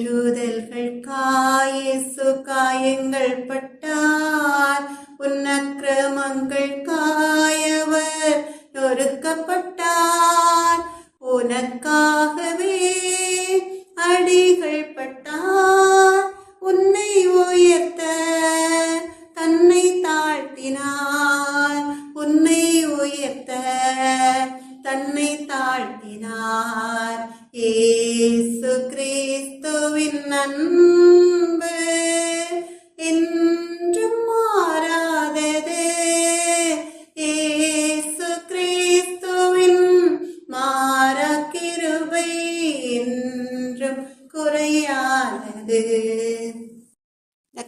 மீறுதல்கள் காயேசு காயங்கள் பட்டார், உன்னக்கிரமங்கள் காயவர் நொறுக்கப்பட்டார். உனக்காகவே அடிகள் பட்டார், உன்னை உயர்த்த தன்னை தாழ்த்தினார். உன்னை உயர்த்த தன்னை தாழ்த்தினார். இயேசு கிறிஸ்துவின் அன்பு என்றும் மாறாதது. இயேசு கிறிஸ்துவின் மாறா கிருபை என்றும் குறையாதது.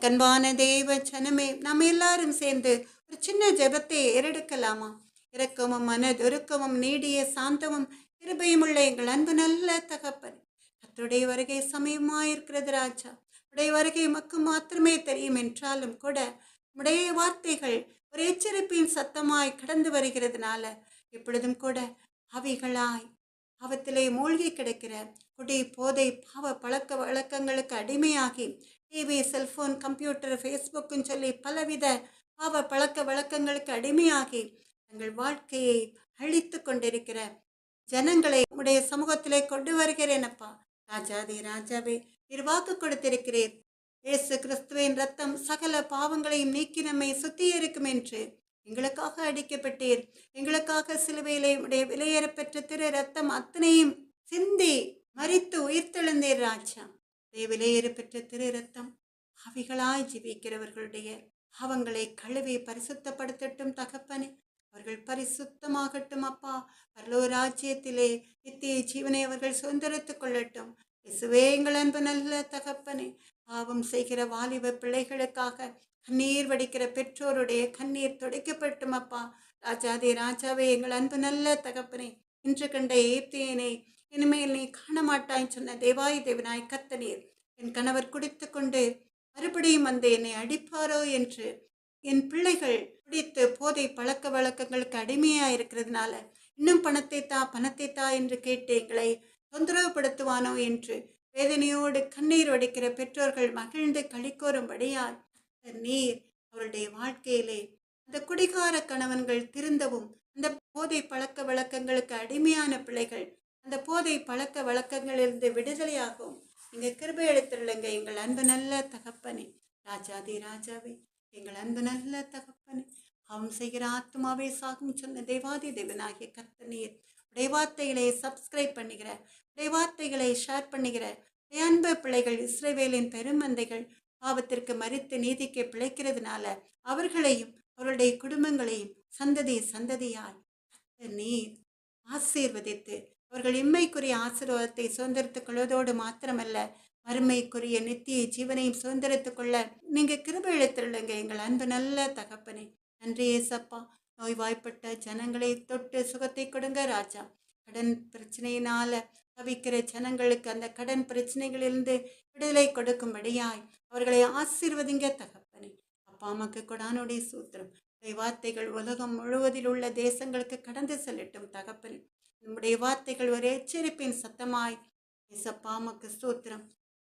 கண்பான தேவ ஜனமே, நம்ம எல்லாரும் சேர்ந்து ஒரு சின்ன ஜெபத்தை ஏறெடுக்கலாமா? இரக்கமும் மனதுருக்கமும் நீடிய சாந்தமும் கிருபையும் உள்ள எங்கள் அன்பு நல்ல தகப்பன், கர்த்தருடைய வருகை சமயமாயிருக்கிறது ராஜா. உடைய வருகை மக்கு மாத்திரமே தெரியும் என்றாலும் கூட உடைய வார்த்தைகள் ஒரு எச்சரிப்பின் சத்தமாய் கடந்து வருகிறதுனால இப்பொழுதும் கூட அவைகளாய் பாவத்திலே மூழ்கி கிடக்கிற குடி போதை பாவ பழக்க வழக்கங்களுக்கு அடிமையாகி டிவி, செல்போன், கம்ப்யூட்டர், ஃபேஸ்புக்குன்னு சொல்லி பலவித பாவ பழக்க வழக்கங்களுக்கு அடிமையாகி தங்கள் வாழ்க்கையை அழித்து கொண்டிருக்கிற ஜனங்களை உடைய சமூகத்திலே கொண்டு வருகிறேனப்பா. ராஜாதே ராஜாவே, நீர் வாக்கு கொடுத்திருக்கிறீர், இயேசு கிறிஸ்துவின் ரத்தம் சகல பாவங்களையும் நீக்கி நம்மை சுத்திகரிக்கும் என்று. எங்களுக்காக அடிக்கப்பட்டீர், எங்களுக்காக சிலுவையிலே உடைய விலையேறப்பெற்ற திரு ரத்தம் அத்தனையும் சிந்தி மரித்து உயிர்த்தெழுந்தீர் ராஜா. விலையேறப்பெற்ற திரு ரத்தம் பாவிகளாய் ஜீவிக்கிறவர்களுடைய பாவங்களை கழுவி பரிசுத்தப்படுத்தட்டும் தகப்பனே. அவர்கள் பரிசுத்தமாகட்டும் அப்பா. பரலோக ராஜ்யத்திலே நித்திய ஜீவனை அவர்கள் சுதந்திரத்துக் கொள்ளட்டும். இயேசுவே எங்கள் அன்பு நல்ல தகப்பனே, பாவம் செய்கிற வாலிப பிள்ளைகளுக்காக கண்ணீர் வடிக்கிற பெற்றோருடைய கண்ணீர் துடைக்கப்பட்டும் அப்பா. ராஜாதே ராஜாவே, எங்கள் அன்பு நல்ல தகப்பனே, இன்று கண்ட ஏத்தியனை இனிமேல் நீ காண மாட்டாய் சொன்ன தேவாய் தேவனாய் கர்த்தனீர். என் கணவர் குடித்து கொண்டு மறுபடியும் வந்து என்னை அடிப்பாரோ என்று என் பிள்ளைகள் குடித்து போதை பழக்க வழக்கங்களுக்கு அடிமையாக இருக்கிறதுனால இன்னும் பணத்தை தா என்று கேட்டு எங்களை தொந்தரவுப்படுத்துவானோ என்று வேதனையோடு கண்ணீர் வடிக்கிற பெற்றோர்கள் மகிழ்ந்து களிக்கோரும்படியால் நீர் அவருடைய வாழ்க்கையிலே அந்த குடிகார கணவன்கள் திருந்தவும், அந்த போதை பழக்க வழக்கங்களுக்கு அடிமையான பிள்ளைகள் அந்த போதை பழக்க வழக்கங்களிலிருந்து விடுதலையாகவும் இங்கே கிருபை எடுத்துள்ளங்க எங்கள் அன்பு நல்ல தகப்பனே. ராஜாதி ராஜாவே, எங்கள் அன்பு நல்ல தகப்பனே, அவன் செய்கிற ஆத்மாவே சாகும் சொன்ன தேவாதி தேவனாகிய கர்த்தனீர் உடைய வார்த்தைகளை சப்ஸ்கிரைப் பண்ணுகிற, உடைய வார்த்தைகளை ஷேர் பண்ணுகிற அன்பு பிள்ளைகள், இஸ்ரவேலின் பெருமந்தைகள் பாவத்திற்கு மரித்து நீதிக்கு பிழைக்கிறதுனால அவர்களையும் அவருடைய குடும்பங்களையும் சந்ததியால் நீர் ஆசீர்வதித்து அவர்கள் இம்மைக்குரிய ஆசீர்வாதத்தை சுதந்திரத்துக் கொள்வதோடு மாத்திரமல்ல, மறுமைக்குரிய நித்திய ஜீவனையும் சுதந்திரத்துக் கொள்ள நீங்க கிருபை இழுத்துள்ளங்க எங்கள் அன்பு நல்ல தகப்பனே. நன்றி ஏசப்பா. நோய்வாய்ப்பட்ட ஜனங்களை தொட்டு சுகத்தை கொடுங்க ராஜா. கடன் பிரச்சனையினால தவிக்கிற ஜனங்களுக்கு அந்த கடன் பிரச்சனைகளிலிருந்து விடுதலை கொடுக்கும்படியாய் அவர்களை ஆசீர்வதிங்க தகப்பனே. அப்பா அம்மாக்கு கொடானுடைய சூத்திரம் வார்த்தைகள் உலகம் முழுவதில் உள்ள தேசங்களுக்கு கடந்து செல்லட்டும் தகப்பனே. நம்முடைய வார்த்தைகள் ஒரு எச்சரிப்பின் சத்தமாய் ஏசப்பா அம்மாக்கு சூத்திரம்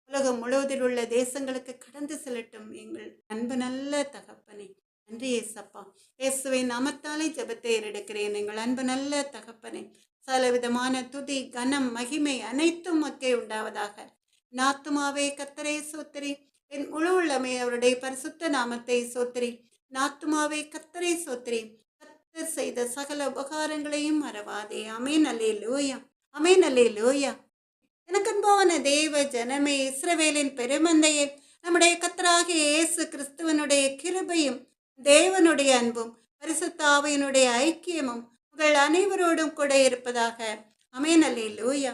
உலகம் முழுவதில் உள்ள தேசங்களுக்கு கடந்து செல்லட்டும் எங்கள் அன்பு நல்ல தகப்பனே. நன்றி ஏசப்பா. இயேசுவின் நாமத்தாலே ஜெபத்தை ஏறெடுக்கிறேன் எங்கள் அன்பு நல்ல தகப்பனே. சகலவிதமான துதி, கனம், மகிமை அனைத்தும் மக்கே உண்டாவதாக. நாத்துமாவே கர்த்தரை சோத்திரி, என் முழு உள்ளமே அவருடைய பரிசுத்த நாமத்தை சோத்திரி. நாத்துமாவே கர்த்தரை சோத்திரி, கர்த்தர் செய்த சகல உபகாரங்களையும் மறவாதே. ஆமென் அல்லேலூயா, ஆமென் அல்லேலூயா. எனக்கன்பான தேவ ஜனமே, இஸ்ரவேலின் பெருமந்தையே, நம்முடைய கர்த்தராகிய இயேசு கிறிஸ்துவனுடைய கிருபையும் தேவனுடைய அன்பும் பரிசுத்த ஆவியினுடைய ஐக்கியமும் உங்கள் அனைவரோடும் கூட இருப்பதாக. ஆமென் அல்லேலூயா.